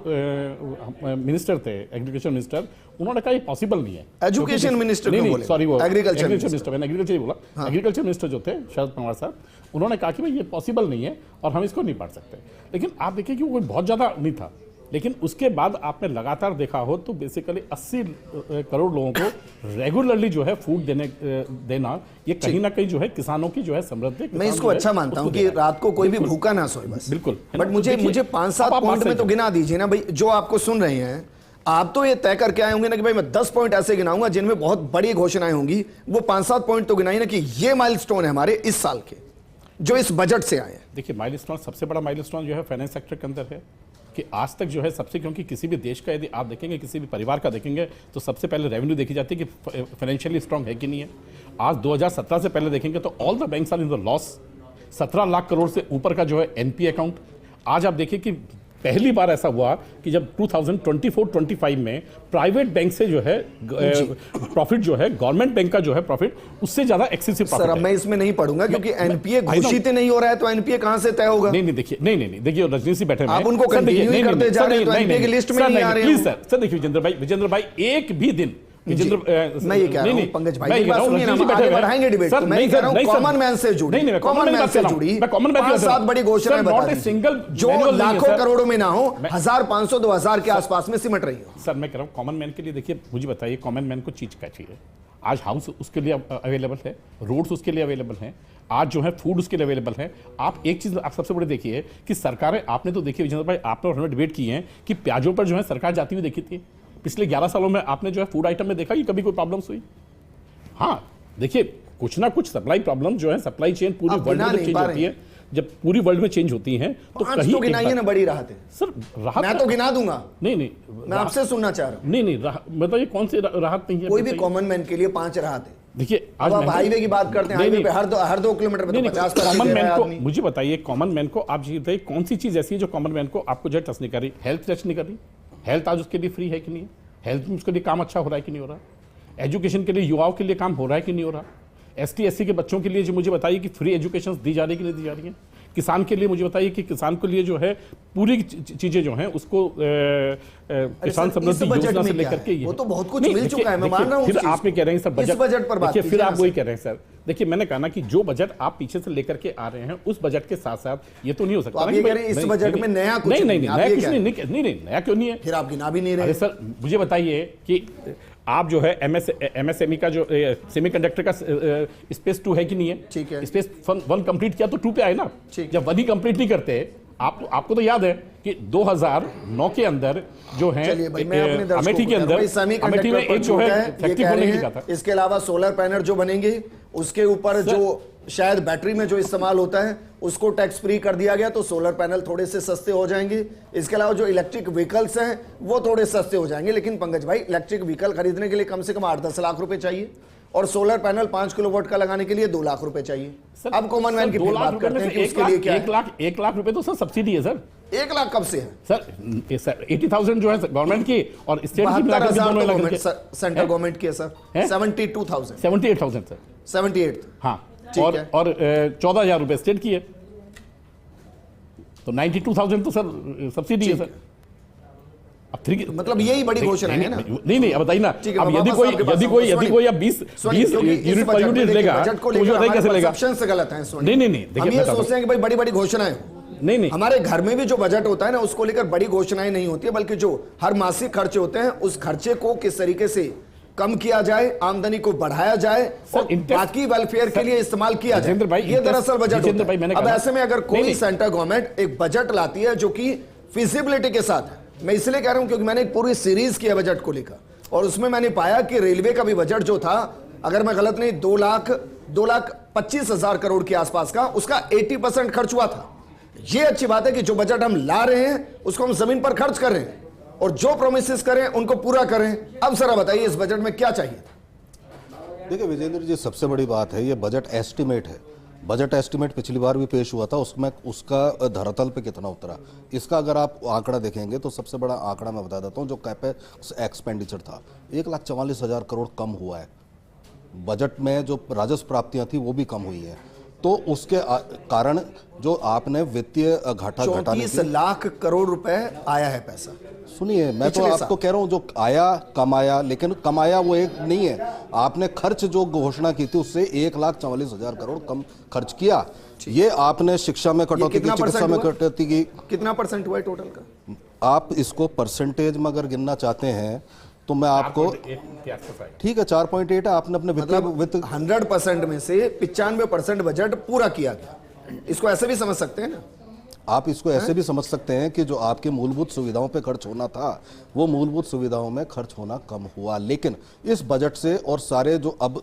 मिनिस्टर थे, एग्रीकल्चर मिनिस्टर, उन्होंने कहा ये पॉसिबल नहीं है। एजुकेशन मिनिस्टर नहीं, बोले, सॉरी वो एग्रीकल्चर मिनिस्टर, मैंने एग्रीकल्चर ही बोला। हाँ। एग्रीकल्चर मिनिस्टर जो थे शरद पवार साहब, उन्होंने कहा कि भाई ये पॉसिबल नहीं है और हम इसको नहीं बांट सकते। लेकिन आप देखिए कि वो बहुत ज़्यादा नहीं था, लेकिन उसके बाद आपने लगातार देखा हो तो बेसिकली 80 करोड़ लोगों को रेगुलरली जो है फूड देना, ये कहीं ना कहीं जो है किसानों की जो है समृद्धि। मैं इसको अच्छा मानता हूं कि रात को कोई भी भूखा ना सोए बस। बिल्कुल। बट मुझे 5-7 पॉइंट में तो गिना दीजिए ना भाई, जो आपको सुन रहे हैं। आप तो ये तय करके आए होंगे ना कि भाई मैं 10 पॉइंट ऐसे गिनाऊंगा जिनमें बहुत बड़ी घोषणाएं होंगी। वो 5-7 पॉइंट तो गिनाई ना कि ये माइलस्टोन है हमारे इस साल के, जो इस बजट से आए हैं। देखिए माइलस्टोन, सबसे बड़ा माइलस्टोन जो है फाइनेंस सेक्टर के अंदर है कि आज तक जो है सबसे, क्योंकि किसी भी देश का यदि आप देखेंगे, किसी भी परिवार का देखेंगे तो सबसे पहले रेवेन्यू देखी जाती है कि फाइनेंशियली स्ट्रांग है कि नहीं है। आज 2017 से पहले देखेंगे तो all the banks are in the loss. 17 lakh crore से ऊपर का जो है एनपीए अकाउंट। आज आप देखिए कि पहली बार ऐसा हुआ कि जब 2024-25 में प्राइवेट बैंक से जो है प्रॉफिट जो है गवर्नमेंट बैंक का जो है प्रॉफिट उससे ज्यादा एक्सेसिव प्रॉफिट। सर अब मैं इसमें नहीं पढ़ूंगा क्योंकि एनपीए घोषित नहीं हो रहा है, तो एनपीए कहां से तय होगा? नहीं देखिए, नहीं देखिए रजनी सिंह बैठे आप उनको कंटिन्यू ही करते जा रहे हैं, तो एनपीए की लिस्ट में नहीं आ रहे हैं। प्लीज सर देखिए विजेंद्र भाई एक भी दिन मैं ये कह रहा हूं पंकज भाई, बात सुनिए ना, हम आगे बढ़ाएंगे डिबेट को। मैं कह रहा हूं कॉमन मैन से जुड़ी, कॉमन मैन से जुड़ी 5-7 बड़ी घोषणाएं बता दीजिए जो लाखों करोड़ों में ना हो, 1500-2000 के आसपास में सिमट रही हो। सर मैं कह रहा हूं कॉमन मैन के लिए देखिए, मुझे बताइए कॉमन मैन को चीज क्या चाहिए? आज हाउस उसके लिए अवेलेबल है, रोड्स उसके लिए अवेलेबल हैं, आज जो है फूड उसके लिए अवेलेबल है। आप एक चीज आप सबसे बड़ी देखिए कि सरकारें, आपने तो देखिए विजेंद्र भाई, आपने और हमने डिबेट की है कि प्याजों पर जो है सरकार जाती हुई देखी थी। पिछले 11 सालों में आपने जो है फूड आइटम में देखा कि कभी कोई प्रॉब्लम्स हुई? हाँ देखिए कुछ ना कुछ सप्लाई प्रॉब्लम जो है, सप्लाई चेन पूरी वर्ल्ड में चेंज होती है, जब पूरी वर्ल्ड में चेंज होती है तो कहीं तो गिनाइए ना बड़ी राहत है। सर राहत मैं तो गिना दूंगा। नहीं मैं आपसे सुनना चाह रहा हूं। नहीं बताइए कौन सी राहत नहीं है? कोई भी कॉमन मैन के लिए 5 राहत है। देखिए आज आप हाईवे की बात करते हैं, हाईवे पे हर 2 किलोमीटर पे 50 कॉमन मैन को, मुझे बताइए कॉमन मैन को आप ये बताइए कौन सी चीज ऐसी है जो कॉमन मैन को आपको जो टच नहीं कर रही? हेल्थ टच नहीं कर रही? हेल्थ आज उसके लिए फ्री है कि नहीं? हेल्थ में उसके लिए काम अच्छा हो रहा है कि नहीं हो रहा? एजुकेशन के लिए युवाओं के लिए काम हो रहा है कि नहीं हो रहा? ST SC के बच्चों के लिए जो मुझे बताइए कि फ्री एजुकेशन दी जा रही है कि नहीं दी जा रही है? किसान के लिए मुझे बताइए कि किसान के लिए जो है पूरी चीजें जो हैं उसको किसान समृद्धि योजना से लेकर के वो तो बहुत कुछ मिल चुका है, मैं मान रहा हूं। फिर आप कह रहे हैं सर बजट पर बात देखिए, फिर आप वही कह रहे हैं सर। देखिए मैंने कहा ना कि जो बजट आप पीछे से लेकर के आ रहे हैं उस बजट के साथ साथ ये तो नहीं हो सकता इस बजट में नया कुछ नहीं नया क्यों नहीं है? फिर आप गिना भी नहीं रहे। सर मुझे बताइए कि आप जो है MSME का जो सेमीकंडक्टर का स्पेस 2 है कि नहीं है? ठीक है। स्पेस 1 कंप्लीट किया तो 2 पे आए ना। जब 1 ही कंप्लीट नहीं करते, आपको तो याद है कि 2009 के अंदर जो है अमेठी के अंदर अमेठी में एक जो है फैक्ट्री खोलने की था। इसके अलावा सोलर पैनल जो बनेंगे उसके ऊपर जो शायद बैटरी में जो इस्तेमाल होता है उसको टैक्स फ्री कर दिया गया, तो सोलर पैनल थोड़े से सस्ते हो जाएंगे। इसके अलावा जो इलेक्ट्रिक व्हीकल्स हैं वो थोड़े सस्ते हो जाएंगे। लेकिन पंकज भाई, इलेक्ट्रिक व्हीकल खरीदने के लिए कम से कम 8-10 लाख रुपए चाहिए और सोलर पैनल 5 किलोवाट का लगाने के लिए 2 लाख रुपए चाहिए। अब कॉमन मैन की बात करते हैं कि उसके लिए क्या है? 1 लाख रुपए तो सर सब्सिडी है सर। 1 लाख कब से है सर? 80,000 जो है गवर्नमेंट की और स्टेट की मिलाकर सेंट्रल गवर्नमेंट की है सर। 78,000 सर 78। हाँ, और 14,000 रुपए स्टेट की है, तो 92,000 तो सर सब्सिडी है सर। अब मतलब यही बड़ी घोषणा है ना? नहीं अब बताइए ना, अब यदि कोई अब 20 यूनिट पर यूनिट लेगा तो मुझे बताइए कैसे लेगा? गलत है। नहीं हम ये सोचते हैं कि भाई बड़ी घोषणाएं नहीं हमारे घर में भी जो बजट होता है ना उसको लेकर बड़ी घोषणाएं नहीं होती है, बल्कि जो हर मासिक खर्चे होते हैं उस खर्चे को किस तरीके से कम किया जाए, आमदनी को बढ़ाया जाए और बाकी वेलफेयर के लिए इस्तेमाल किया जाए। ये दरअसल बजट होता है। अब ऐसे में अगर कोई सेंट्रल गवर्नमेंट एक बजट लाती है जो कि फिजिबिलिटी के साथ है, मैं इसलिए कह रहा हूं क्योंकि मैंने एक पूरी सीरीज किया बजट को लेकर, और उसमें मैंने पाया कि रेलवे का भी बजट जो था, अगर मैं गलत नहीं, 2,25,000 करोड़ के आसपास का, उसका 80% खर्च हुआ था। यह अच्छी बात है कि जो बजट हम ला रहे हैं उसको हम जमीन पर खर्च कर रहे हैं, और जो प्रोमिसेस करें उनको पूरा करें। अब जरा बताइए इस बजट में क्या चाहिए था? देखिए विजेंद्र जी, सबसे बड़ी बात है ये बजट एस्टिमेट है। बजट एस्टिमेट पिछली बार भी पेश हुआ था, उसमें उसका धरातल पे कितना उतरा। इसका अगर आप आंकड़ा देखेंगे तो सबसे बड़ा आंकड़ा मैं बता देता हूँ, जो कैपेक्स एक्सपेंडिचर था 1,44,000 करोड़ कम हुआ है। बजट में जो राजस्व प्राप्तियां थी वो भी कम हुई है, तो उसके कारण जो आपने वित्तीय घाटा घटाने 34 लाख करोड़ रुपए आया है पैसा। सुनिए, मैं तो आपको कह रहा हूं जो आया कमाया, लेकिन कमाया वो एक नहीं है। आपने खर्च जो घोषणा की थी उससे 1,44,000 करोड़ कम खर्च किया। ये आपने शिक्षा में कटौती की, चिकित्सा में कटौती की। कितना परसेंट हुआ है टोटल का? आप इसको परसेंटेज में अगर गिनना चाहते हैं तो मैं आपको, ठीक है 4.8 है। आपने अपने वित्त 100% में से 95% बजट पूरा किया गया। इसको ऐसे भी समझ सकते हैं ना आप? इसको ऐसे भी समझ सकते हैं कि जो आपके मूलभूत सुविधाओं पे खर्च होना था वो मूलभूत सुविधाओं में खर्च होना कम हुआ। लेकिन इस बजट से और सारे जो अब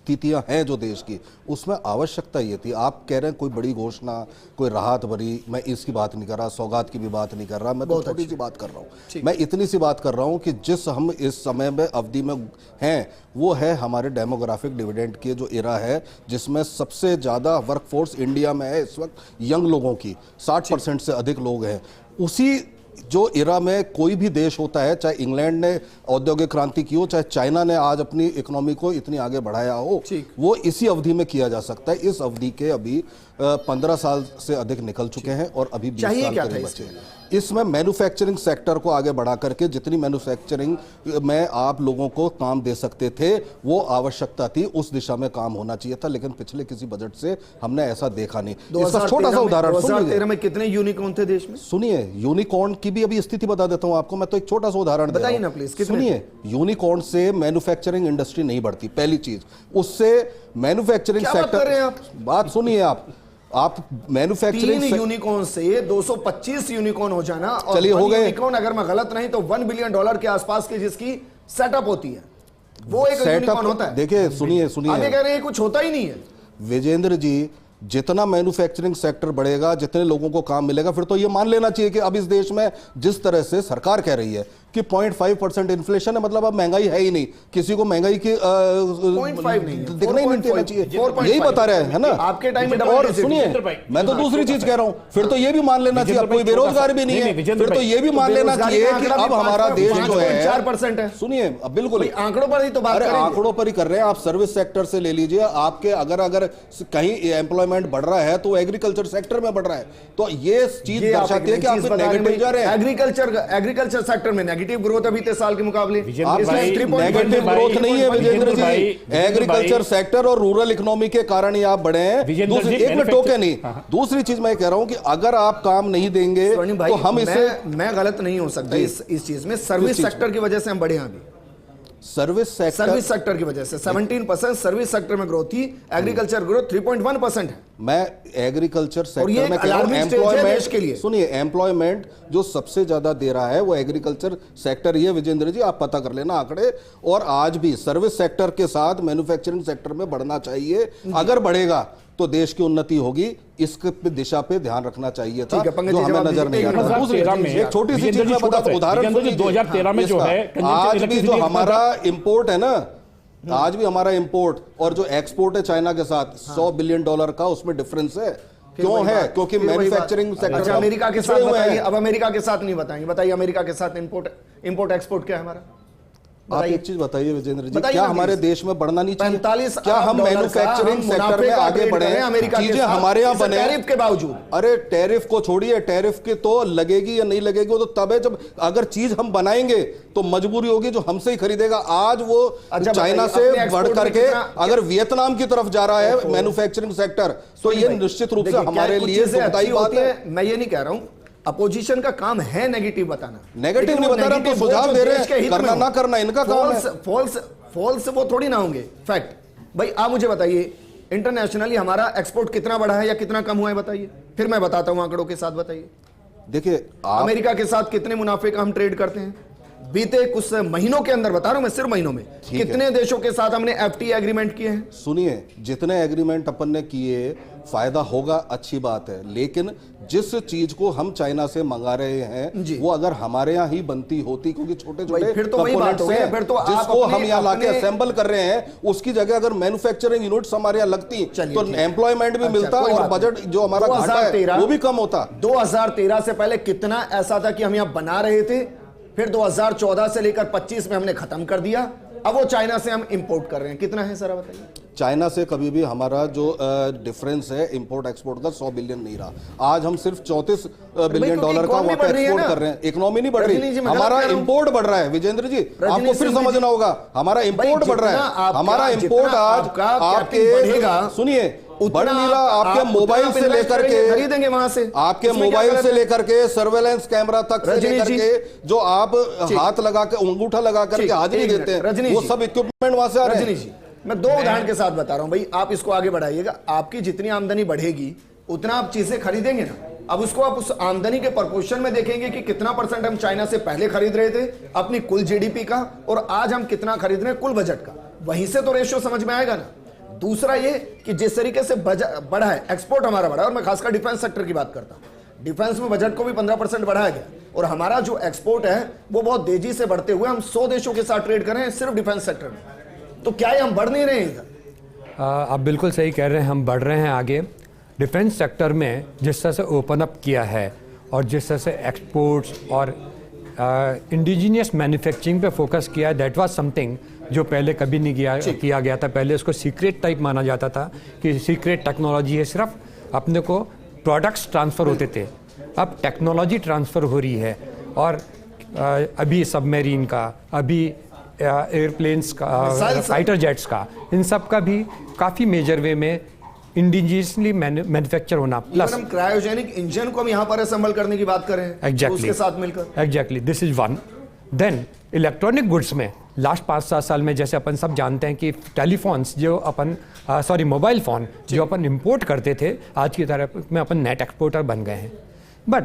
स्थितियां हैं जो देश की, उसमें आवश्यकता ये थी। आप कह रहे हैं कोई बड़ी घोषणा, कोई राहत भरी, मैं इसकी बात नहीं कर रहा, सौगात की भी बात नहीं कर रहा, मैं तो छोटी सी बात कर रहा हूँ। मैं इतनी सी बात कर रहा हूँ कि जिस हम इस समय में अवधि में हैं वो है हमारे डेमोग्राफिक डिविडेंड की जो इरा है, जिसमें सबसे ज़्यादा वर्कफोर्स इंडिया में है इस वक्त यंग लोगों की, 60% से अधिक लोग हैं। उसी जो इरा में कोई भी देश होता है, चाहे इंग्लैंड ने औद्योगिक क्रांति की हो, चाहे चाइना ने आज अपनी इकोनॉमी को इतनी आगे बढ़ाया हो, वो इसी अवधि में किया जा सकता है। इस अवधि के अभी 15 साल से अधिक निकल चुके हैं और अभी 20 साल के बचे हैं। इसमें मैन्युफैक्चरिंग सेक्टर को आगे बढ़ा करके जितनी मैन्युफैक्चरिंग में आप लोगों को काम दे सकते थे वो आवश्यकता थी, उस दिशा में काम होना चाहिए था। लेकिन पिछले किसी बजट से हमने ऐसा देखा नहीं। इसका छोटा सा उदाहरण 2013 में कितने यूनिकॉर्न थे देश में? सुनिए, यूनिकॉर्न की भी अभी स्थिति बता देता हूं आपको। मैं तो एक छोटा सा उदाहरण बताइए ना प्लीज। सुनिए, यूनिकॉर्न से मैन्युफैक्चरिंग इंडस्ट्री नहीं बढ़ती, पहली चीज। उससे मैन्युफैक्चरिंग सेक्टर, बात सुनिए आप मैन्युफैक्चरिंग यूनिकॉर्न से 225 यूनिकॉर्न हो जाना, और चलिए हो गए। यूनिकॉर्न अगर मैं गलत नहीं तो $1 बिलियन के आसपास की जिसकी सेटअप होती है, वो एक यूनिकॉर्न होता है। देखिए सुनिए, आगे कह रहे हैं कुछ होता ही नहीं है। विजेंद्र जी, जितना मैन्युफैक्चरिंग सेक्टर बढ़ेगा, जितने लोगों को काम मिलेगा, फिर तो ये मान लेना चाहिए कि अब इस देश में जिस तरह से सरकार कह रही है कि 0.5% इन्फ्लेशन है, मतलब अब महंगाई है ही नहीं, किसी को महंगाई की 0.5 नहीं दिखना ही नहीं चाहिए। यही बता रहे हैं ना आपके टाइम में। और सुनिए, मैं तो दूसरी चीज कह रहा हूं, फिर तो ये भी मान लेना चाहिए अब कोई बेरोजगार भी नहीं है, फिर तो ये भी मान लेना चाहिए कि अब हमारा देश जो है 4% है। सुनिए, अब बिल्कुल आंकड़ों पर ही तो बात करेंगे। आंकड़ों पर ही कर रहे हैं। आप सर्विस सेक्टर से ले लीजिए, आपके अगर कहीं एम्प्लॉयमेंट बढ़ रहा है तो एग्रीकल्चर सेक्टर में बढ़ रहा है, तो ये चीज दर्शाती है कि आप नेगेटिव जा रहे हैं। एग्रीकल्चर सेक्टर में नेगेटिव ग्रोथ अभी 3 साल के मुकाबले। नेगेटिव ग्रोथ नहीं है विजेंद्र जी, एग्रीकल्चर सेक्टर और रूरल इकोनॉमी के कारण ही आप बढ़े हैं। एक मिनट टोके नहीं। दूसरी चीज मैं कह रहा हूं कि अगर आप काम नहीं देंगे तो हम इसे, मैं गलत नहीं हो सकता इस चीज में। सर्विस सेक्टर की वजह से हम बढ़े हैं अभी। सर्विस सेक्टर की वजह से 17% सर्विस सेक्टर में ग्रोथ थी, एग्रीकल्चर ग्रोथ 3.1% है। मैं एग्रीकल्चर सेक्टर में कह रहा हूं एम्प्लॉयमेंट के लिए। सुनिए, एम्प्लॉयमेंट जो सबसे ज्यादा दे रहा है वो एग्रीकल्चर सेक्टर ही है विजेंद्र जी, आप पता कर लेना आंकड़े। और आज भी सर्विस सेक्टर के साथ मैन्युफैक्चरिंग सेक्टर में बढ़ना चाहिए। अगर बढ़ेगा तो देश की उन्नति होगी। इस दिशा पे ध्यान रखना चाहिए था, जो हमें नजर नहीं आ रहा। एक छोटी सी चीज मैं बताता हूं, उदाहरण 2013 में जो है, आज भी जो हमारा इंपोर्ट है ना, आज भी हमारा इंपोर्ट और जो एक्सपोर्ट है चाइना के साथ $100 बिलियन का, उसमें डिफरेंस है। क्यों है? क्योंकि मैन्युफैक्चरिंग सेक्टर। अमेरिका के साथ बताइए, अब अमेरिका के साथ नहीं बताएंगे, बताइए अमेरिका के साथ इंपोर्ट एक्सपोर्ट क्या है हमारा? आप एक चीज बताइए विजेंद्र जी, क्या हमारे देश में बढ़ना नहीं चाहिए? 45 क्या हम मैन्युफैक्चरिंग सेक्टर में आगे बढ़े हैं? चीजें हमारे यहाँ बने टैरिफ के बावजूद। अरे टैरिफ को छोड़िए, टैरिफ के तो लगेगी या नहीं लगेगी वो तो तब है जब अगर चीज हम बनाएंगे तो मजबूरी होगी जो हमसे ही खरीदेगा। आज वो चाइना से बढ़ करके अगर वियतनाम की तरफ जा रहा है मैन्युफैक्चरिंग सेक्टर, तो ये निश्चित रूप से हमारे लिए सच्चाई बात है। मैं ये नहीं कह रहा हूं, अपोजिशन का काम है नेगेटिव बताना। नेगेटिव नहीं बता रहा, तो सुझाव दे रहे हैं, करना ना करना इनका काम है। फॉल्स वो थोड़ी ना होंगे फैक्ट। भाई आप मुझे बताइए, इंटरनेशनली हमारा एक्सपोर्ट कितना बढ़ा है या कितना कम हुआ है बताइए, फिर मैं बताता हूं आंकड़ों के साथ। बताइए देखिए आप अमेरिका के साथ कितने मुनाफे का हम ट्रेड करते हैं बीते कुछ महीनों के अंदर, बता रहा हूं मैं, सिर्फ महीनों में कितने देशों के साथ हमने एफटीए एग्रीमेंट किए हैं। सुनिए, जितने एग्रीमेंट अपन ने किए फायदा होगा, अच्छी बात है, लेकिन जिस चीज को हम चाइना से मंगा रहे हैं वो अगर हमारे यहाँ ही बनती होती, क्योंकि छोटे छोटे फिर तो वही बात हो गई, फिर तो आप जिसको हम यहाँ लाके अपने असेंबल कर रहे हैं उसकी जगह अगर मैन्युफैक्चरिंग यूनिट्स हमारे यहाँ लगती तो एम्प्लॉयमेंट भी मिलता और बजट जो हमारा घाटा है वो भी कम होता। 2013 से पहले कितना ऐसा था कि हम यहाँ बना रहे थे, फिर 2014 से लेकर 25 में हमने खत्म कर दिया, अब वो चाइना से हम इंपोर्ट कर रहे हैं। कितना है सर बताइए। चाइना से कभी भी हमारा जो डिफरेंस है इंपोर्ट एक्सपोर्ट का 100 बिलियन नहीं रहा। आज हम सिर्फ 34 बिलियन डॉलर का वहां पे एक्सपोर्ट कर रहे हैं। इकोनॉमी नहीं बढ़ रही, हमारा इंपोर्ट बढ़ रहा है। विजेंद्र जी आपको फिर समझना होगा, हमारा इंपोर्ट बढ़ रहा है। हमारा इंपोर्ट आज आपके, सुनिए, बढ़ नहीं रहा, आपके मोबाइल से लेकर के खरीदेंगे वहां से, आपके मोबाइल से लेकर के सर्वेलेंस कैमरा तक से लेकर के जो आप हाथ लगा के अंगूठा लगा करके हाजिरी देते हैं वो सब इक्विपमेंट वहां से आ रहे हैं। मैं दो उदाहरण के साथ बता रहा हूं भाई, आप इसको आगे बढ़ाइएगा। आपकी जितनी आमदनी बढ़ेगी उतना आप चीजें खरीदेंगे ना। अब उसको आप उस आमदनी के प्रोपोर्शन में देखेंगे कि कितना परसेंट हम चाइना से पहले खरीद रहे थे अपनी कुल जीडीपी का, और आज हम कितना खरीद रहे हैं कुल बजट का। वहीं से तो रेशियो समझ में आएगा ना। दूसरा ये कि जिस तरीके से बढ़ा है एक्सपोर्ट हमारा बढ़ा है, और मैं खासकर डिफेंस सेक्टर की बात करता हूं, डिफेंस में बजट को भी 15% बढ़ाया गया, और हमारा जो एक्सपोर्ट है वो बहुत तेजी से बढ़ते हुए हम 100 देशों के साथ ट्रेड कर रहे हैं सिर्फ डिफेंस सेक्टर में। तो क्या ये हम बढ़ नहीं रहे हैं इधर? आप बिल्कुल सही कह रहे हैं, हम बढ़ रहे हैं आगे। डिफेंस सेक्टर में जिस तरह से ओपन अप किया है और जिस तरह से एक्सपोर्ट्स और इंडिजीनियस मैन्युफैक्चरिंग पे फोकस किया, दैट वाज समथिंग जो पहले कभी नहीं किया गया था। पहले उसको सीक्रेट टाइप माना जाता था कि सीक्रेट टेक्नोलॉजी है, सिर्फ अपने को प्रोडक्ट्स ट्रांसफ़र होते थे। अब टेक्नोलॉजी ट्रांसफ़र हो रही है, और अभी सबमरीन का, अभी एयरप्लेन्स का, फाइटर जेट्स का, इन सब का भी काफ़ी मेजर वे में इंडिजिनियसली मैन्युफैक्चर होना। प्लस हम क्रायोजेनिक इंजन को हम यहाँ पर असेंबल करने की बात कर रहे हैं एग्जैक्टली उसके साथ मिलकर। Exactly, this is one. Then electronic goods में लास्ट 5-7 साल में जैसे अपन सब जानते हैं कि टेलीफोन्स जो अपन मोबाइल फ़ोन जो अपन इंपोर्ट करते थे, आज की तरह में अपन नेट एक्सपोर्टर बन गए हैं। बट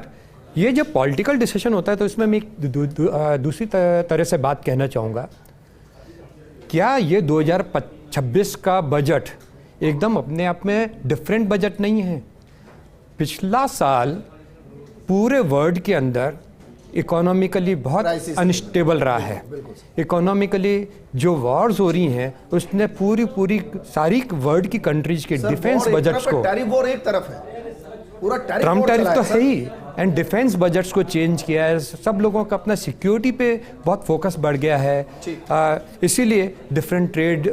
ये जब पॉलिटिकल डिसीजन होता है तो इसमें मैं दूसरी तरह से बात कहना चाहूँगा। क्या ये 2026 का बजट एकदम अपने आप में डिफरेंट बजट नहीं है? पिछला साल पूरे वर्ल्ड के अंदर इकोनॉमिकली बहुत अनस्टेबल रहा है। इकोनॉमिकली जो वॉर्स हो रही हैं उसने पूरी सारी वर्ल्ड की कंट्रीज के डिफेंस बजट्स को, टैरिफ वॉर एक तरफ है, पूरा ट्रम्प टैरिफ तो है ही, एंड डिफेंस बजट्स को चेंज किया है। सब लोगों का अपना सिक्योरिटी पे बहुत फोकस बढ़ गया है, इसीलिए डिफरेंट ट्रेड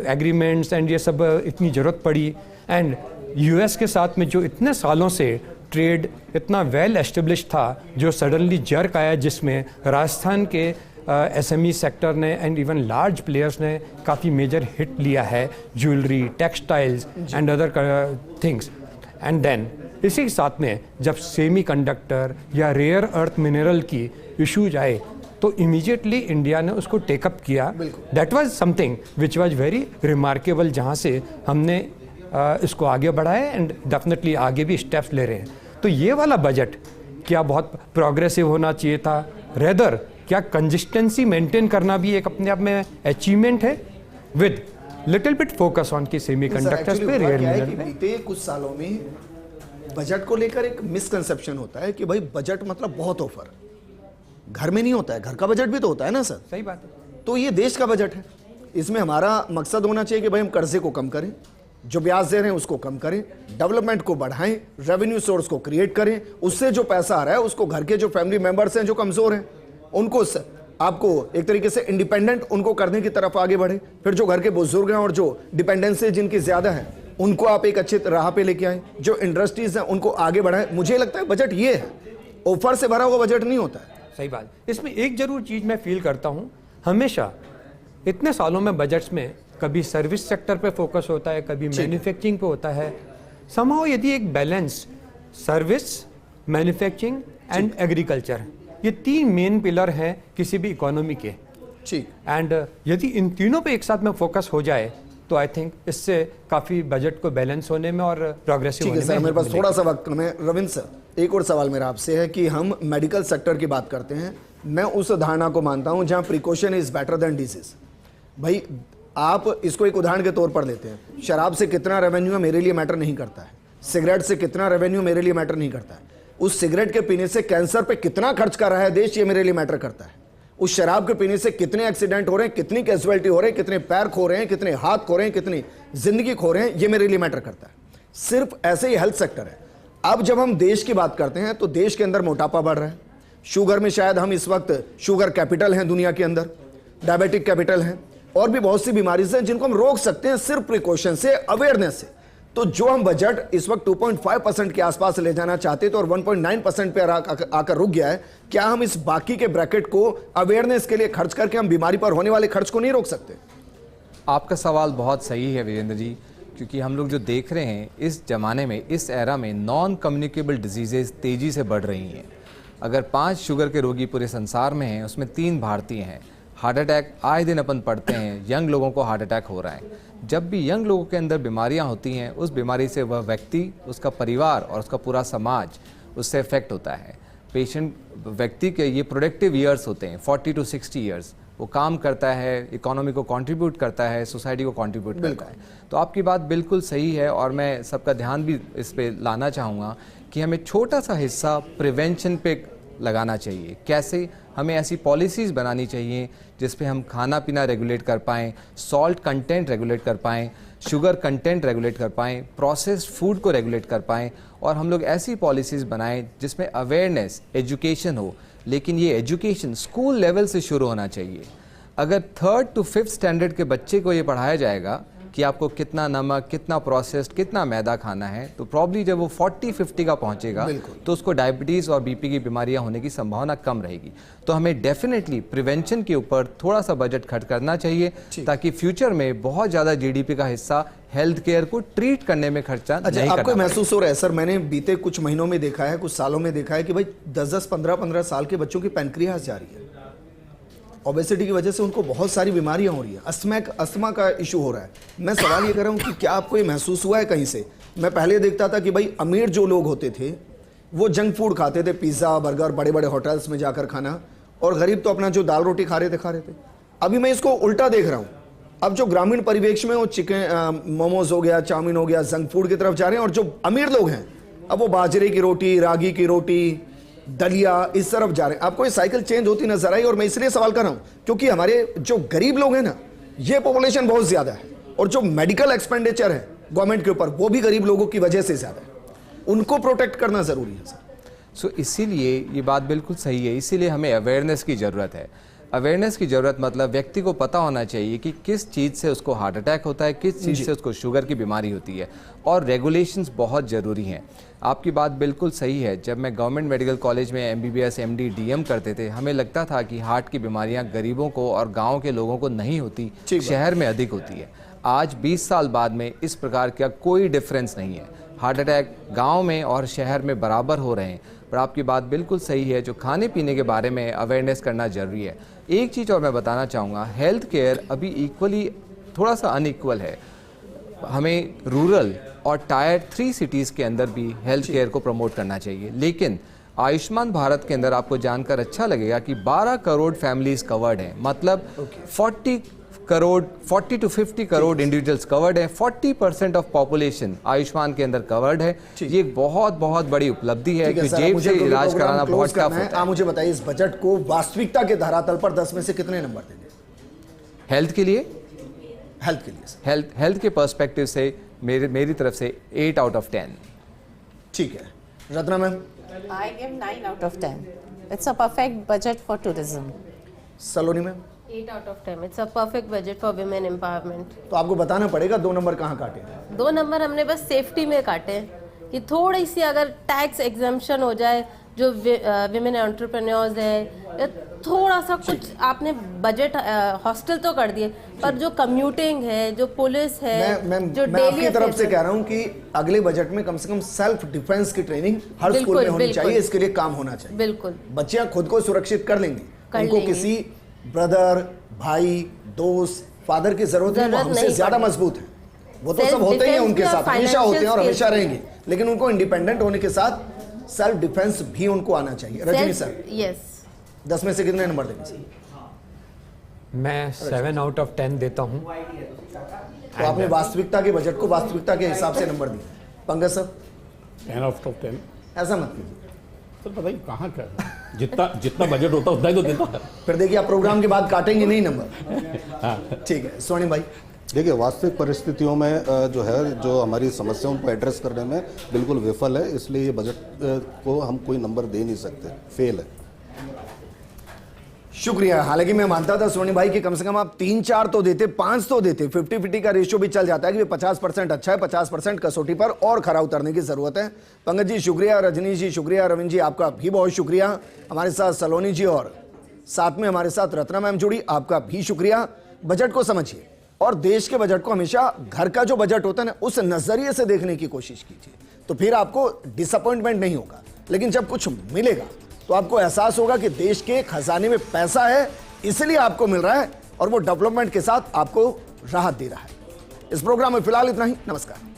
एग्रीमेंट्स एंड ये सब इतनी ज़रूरत पड़ी। एंड यूएस के साथ में जो इतने सालों से ट्रेड इतना वेल एस्टेब्लिश था, जो सडनली जर्क आया, जिसमें राजस्थान के एसएमई सेक्टर ने एंड इवन लार्ज प्लेयर्स ने काफ़ी मेजर हिट लिया है, jewellery, textiles and other things. And then इसी के साथ में जब सेमीकंडक्टर या रेयर अर्थ मिनरल की इशूज आए तो इमीडिएटली इंडिया ने उसको टेकअप किया। That was something which was very remarkable, जहाँ से हमने इसको आगे बढ़ाया एंड डेफिनेटली आगे भी स्टेप्स ले रहे हैं। तो ये वाला बजट क्या बहुत प्रोग्रेसिव होना चाहिए था? रेदर क्या कंसिस्टेंसी मेंटेन करना भी एक अपने आप में अचीवमेंट है, with little bit focus on की सेमीकंडक्टर्स पे, रेयर मिनरल पे। बीते कुछ सालों में बजट को लेकर एक मिसकंसेप्शन होता है कि भाई बजट मतलब बहुत ऑफर, घर में नहीं होता है, घर का बजट भी तो होता है ना सर। सही बात है। तो ये देश का बजट है, इसमें हमारा मकसद होना चाहिए कि भाई हम कर्जे को कम करें, जो ब्याज दे रहे हैं उसको कम करें, डेवलपमेंट को बढ़ाएं, रेवेन्यू सोर्स को क्रिएट करें, उससे जो पैसा आ रहा है उसको घर के जो फैमिली मेंबर्स हैं जो कमजोर हैं उनको आपको एक तरीके से इंडिपेंडेंट उनको करने की तरफ आगे बढ़े। फिर जो घर के बुजुर्ग हैं और जो डिपेंडेंसी जिनकी ज्यादा है उनको आप एक अच्छे राह पे लेके आए, जो इंडस्ट्रीज हैं उनको आगे बढ़ाएं। मुझे लगता है बजट ये है, ऑफर से भरा हुआ बजट नहीं होता है। सही बात। इसमें एक जरूर चीज मैं फील करता हूँ, हमेशा इतने सालों में बजट्स में कभी सर्विस सेक्टर पे फोकस होता है, कभी मैन्युफैक्चरिंग पे होता है। समहाउ यदि एक balance service, manufacturing and agriculture, ये 3 मेन पिलर हैं किसी भी इकोनॉमी के। ठीक। एंड यदि इन तीनों पे एक साथ में फोकस हो जाए तो आई थिंक इससे काफ़ी बजट को बैलेंस होने में और प्रोग्रेसिव ठीक होने है में सर, मेरे पास मिलेगी। थोड़ा सा वक्त कम है। रविंद्र सर, एक और सवाल मेरा आपसे है कि हम मेडिकल सेक्टर की बात करते हैं, मैं उस धारणा को मानता हूं जहां precaution is better than disease. भाई आप इसको एक उदाहरण के तौर पर लेते हैं, शराब से कितना रेवेन्यू मेरे लिए मैटर नहीं करता है, सिगरेट से कितना रेवेन्यू मेरे लिए मैटर नहीं करता है, उस सिगरेट के पीने से कैंसर पे कितना खर्च कर रहा है देश, ये मेरे लिए मैटर करता है। उस शराब के पीने से कितने एक्सीडेंट हो रहे हैं, कितनी कैजुअलिटी हो रहे हैं, कितने पैर खो रहे हैं, कितने हाथ खो रहे हैं, कितनी जिंदगी खो रहे हैं, ये मेरे लिए मैटर करता है। सिर्फ ऐसे ही हेल्थ सेक्टर है। अब जब हम देश की बात करते हैं तो देश के अंदर मोटापा बढ़ रहा है, शुगर में शायद हम इस वक्त शुगर कैपिटल हैं दुनिया के अंदर, डायबिटिक कैपिटल हैं, और भी बहुत सी बीमारी हैं जिनको हम रोक सकते हैं सिर्फ प्रिकॉशन से, अवेयरनेस से। तो जो हम बजट इस वक्त 2.5% के आसपास ले जाना चाहते थे और 1.9% पे आकर रुक गया है, क्या हम इस बाकी के ब्रैकेट को अवेयरनेस के लिए खर्च करके हम बीमारी पर होने वाले खर्च को नहीं रोक सकते? आपका सवाल बहुत सही है वीरेंद्र जी, क्योंकि हम लोग जो देख रहे हैं इस ज़माने में, इस एरा में नॉन कम्युनिकेबल डिजीज़ेज तेज़ी से बढ़ रही हैं। अगर 5 शुगर के रोगी पूरे संसार में हैं, उसमें 3 भारतीय हैं। हार्ट अटैक आए दिन अपन पढ़ते हैं, यंग लोगों को हार्ट अटैक हो रहा है। जब भी यंग लोगों के अंदर बीमारियां होती हैं, उस बीमारी से वह व्यक्ति, उसका परिवार और उसका पूरा समाज उससे इफेक्ट होता है। पेशेंट व्यक्ति के ये प्रोडक्टिव ईयर्स होते हैं, 40 to 60 ईयर्स। वो काम करता है, इकोनॉमी को कंट्रीब्यूट करता है, सोसाइटी को कंट्रीब्यूट करता है। तो आपकी बात बिल्कुल सही है और मैं सबका ध्यान भी इस पे लाना चाहूँगा कि हमें छोटा सा हिस्सा प्रिवेंशन पे लगाना चाहिए। कैसे? हमें ऐसी पॉलिसीज़ बनानी चाहिए जिस पे हम खाना पीना रेगुलेट कर पाएँ, सॉल्ट कंटेंट रेगुलेट कर पाएँ, शुगर कंटेंट रेगुलेट कर पाएँ, प्रोसेस्ड फूड को रेगुलेट कर पाएँ, और हम लोग ऐसी पॉलिसीज़ बनाएं जिसमें अवेयरनेस, एजुकेशन हो। लेकिन ये एजुकेशन स्कूल लेवल से शुरू होना चाहिए। अगर 3rd to 5th स्टैंडर्ड के बच्चे को ये पढ़ाया जाएगा कि आपको कितना नमक, कितना प्रोसेस्ड, कितना मैदा खाना है, तो प्रॉब्ली जब वो 40-50 का पहुंचेगा तो उसको डायबिटीज़ और बीपी की बीमारियां होने की संभावना कम रहेगी। तो हमें डेफिनेटली प्रिवेंशन के ऊपर थोड़ा सा बजट खर्च करना चाहिए ताकि फ्यूचर में बहुत ज़्यादा जीडीपी का हिस्सा हेल्थ केयर को ट्रीट करने में खर्चा नहीं करना। आपको महसूस हो रहा है सर, मैंने बीते कुछ महीनों में देखा है, कुछ सालों में देखा है कि भाई 10-10, 15-15 साल के बच्चों की पैनक्रियास जा रही है। ओबेसिटी की वजह से उनको बहुत सारी बीमारियां हो रही हैं, अस्थमा का इशू हो रहा है। मैं सवाल ये कर रहा हूँ कि क्या आपको ये महसूस हुआ है कहीं से? मैं पहले देखता था कि भाई अमीर जो लोग होते थे वो जंक फूड खाते थे, पिज़्ज़ा, बर्गर, बड़े बड़े होटल्स में जाकर खाना, और गरीब तो अपना जो दाल रोटी खा रहे थे। अभी मैं इसको उल्टा देख रहा हूँ। अब जो ग्रामीण परिवेश में वो चिकन, मोमोज हो गया, चाउमीन हो गया, जंक फूड की तरफ जा रहे हैं, और जो अमीर लोग हैं अब वो बाजरे की रोटी, रागी की रोटी, दलिया, इस तरफ जा रहे हैं। आपको ये साइकिल चेंज होती नजर आई? और मैं इसलिए सवाल कर रहा हूं क्योंकि हमारे जो गरीब लोग हैं ना, ये पॉपुलेशन बहुत ज्यादा है, और जो मेडिकल एक्सपेंडिचर है गवर्नमेंट के ऊपर वो भी गरीब लोगों की वजह से ज्यादा है। उनको प्रोटेक्ट करना जरूरी है सर। इसीलिए ये बात बिल्कुल सही है, इसीलिए हमें अवेयरनेस की ज़रूरत है। अवेयरनेस की ज़रूरत मतलब व्यक्ति को पता होना चाहिए कि किस चीज़ से उसको हार्ट अटैक होता है, किस चीज़ से उसको शुगर की बीमारी होती है, और रेगुलेशंस बहुत ज़रूरी हैं। आपकी बात बिल्कुल सही है। जब मैं गवर्नमेंट मेडिकल कॉलेज में MBBS, MD, DM करते थे, हमें लगता था कि हार्ट की बीमारियां गरीबों को और गांव के लोगों को नहीं होती, शहर में अधिक होती है। आज 20 साल बाद में इस प्रकार का कोई डिफरेंस नहीं है। हार्ट अटैक गांव में और शहर में बराबर हो रहे हैं। पर आपकी बात बिल्कुल सही है, जो खाने पीने के बारे में अवेयरनेस करना ज़रूरी है। एक चीज़ और मैं बताना चाहूँगा, हेल्थ केयर अभी इक्वली थोड़ा सा अनइक्वल है। हमें रूरल और टायर 3 सिटीज़ के अंदर भी हेल्थ केयर को प्रमोट करना चाहिए। लेकिन आयुष्मान भारत के अंदर आपको जानकर अच्छा लगेगा कि 12 करोड़ फैमिलीज कवर्ड हैं, मतलब 40 to 50 करोड़ इंडिविजुअल्स कवर्ड है। 40% ऑफ पॉपुलेशन आयुष्मान के अंदर कवर्ड है। ये एक बहुत बहुत बड़ी उपलब्धि है कि जेब से इलाज कराना बहुत टफ होता है। आप मुझे बताइए, इस बजट को वास्तविकता के धरातल पर 10 में से कितने नंबर देंगे हेल्थ के लिए? हेल्थ के पर्सपेक्टिव से मेरी तरफ से 8 out of 10। ठीक है। Ratna ma'am? I give 9 out of 10. It's a perfect budget for tourism. Saloni ma'am? 8 out of 10. It's a perfect budget for women empowerment. तो आपको बताना पड़ेगा 2 नंबर कहाँ काटे? 2 नंबर हमने बस सेफ्टी में काटे कि थोड़ी सी अगर टैक्स एग्जम्पशन हो जाए, जो विमेन एंटरप्रेन्योर्स है, या थोड़ा सा कुछ आपने बजट हॉस्टल तो कर दिए, पर जो कम्यूटिंग है, जो पुलिस है, जो मैं आपकी तरफ से कह रहा हूं कि अगले बजट में कम से कम सेल्फ डिफेंस की ट्रेनिंग हर स्कूल में होनी चाहिए। इसके लिए काम होना चाहिए। बिल्कुल, बच्चियां खुद को सुरक्षित कर लेंगी, उनको किसी ब्रदर, भाई, दोस्त फादर की जरूरत नहीं, वो जरूरत हमसे नहीं ज्यादा पड़ती। मजबूत है। वो तो सब होते ही हैं Self-defense उनके भी और साथ, हमेशा होते हैं और financial हमेशा skills रहेंगे, लेकिन उनको इंडिपेंडेंट होने के साथ सेल्फ डिफेंस भी उनको आना चाहिए। रजनी सर, यस 10 में से कितने नंबर देंगे सर? मैं 7 आउट ऑफ 10 देता हूँ। तो आपने वास्तविकता के बजट को वास्तविकता के हिसाब से नंबर दिया। Pankaj sir, 10 out of 10। ऐसा मत कीजिए, सर बताइए कहाँ का, जितना बजट होता है उतना ही तो देता है। फिर देखिए आप प्रोग्राम के बाद काटेंगे नहीं नंबर। ठीक है स्वर्णिम भाई। देखिए, वास्तविक परिस्थितियों में जो है, जो हमारी समस्याओं को एड्रेस करने में बिल्कुल विफल है, इसलिए ये बजट को हम कोई नंबर दे नहीं सकते, फेल है। शुक्रिया। हालांकि मैं मानता था सोनी भाई कि कम से कम आप 3-4 तो देते, 5 तो देते, 50-50 का रेशियो भी चल जाता है कि 50% अच्छा है, 50% कसौटी पर और खरा उतरने की जरूरत है। पंकज जी शुक्रिया, रजनी जी शुक्रिया, रविंद्र जी आपका भी बहुत शुक्रिया। हमारे साथ सलोनी जी और साथ में हमारे साथ रत्ना मैम जुड़ी, आपका भी शुक्रिया। बजट को समझिए और देश के बजट को हमेशा घर का जो बजट होता है ना, उस नजरिए से देखने की कोशिश कीजिए, तो फिर आपको डिसअपॉइंटमेंट नहीं होगा। लेकिन जब कुछ मिलेगा तो आपको एहसास होगा कि देश के खजाने में पैसा है, इसलिए आपको मिल रहा है और वो डेवलपमेंट के साथ आपको राहत दे रहा है। इस प्रोग्राम में फिलहाल इतना ही। नमस्कार।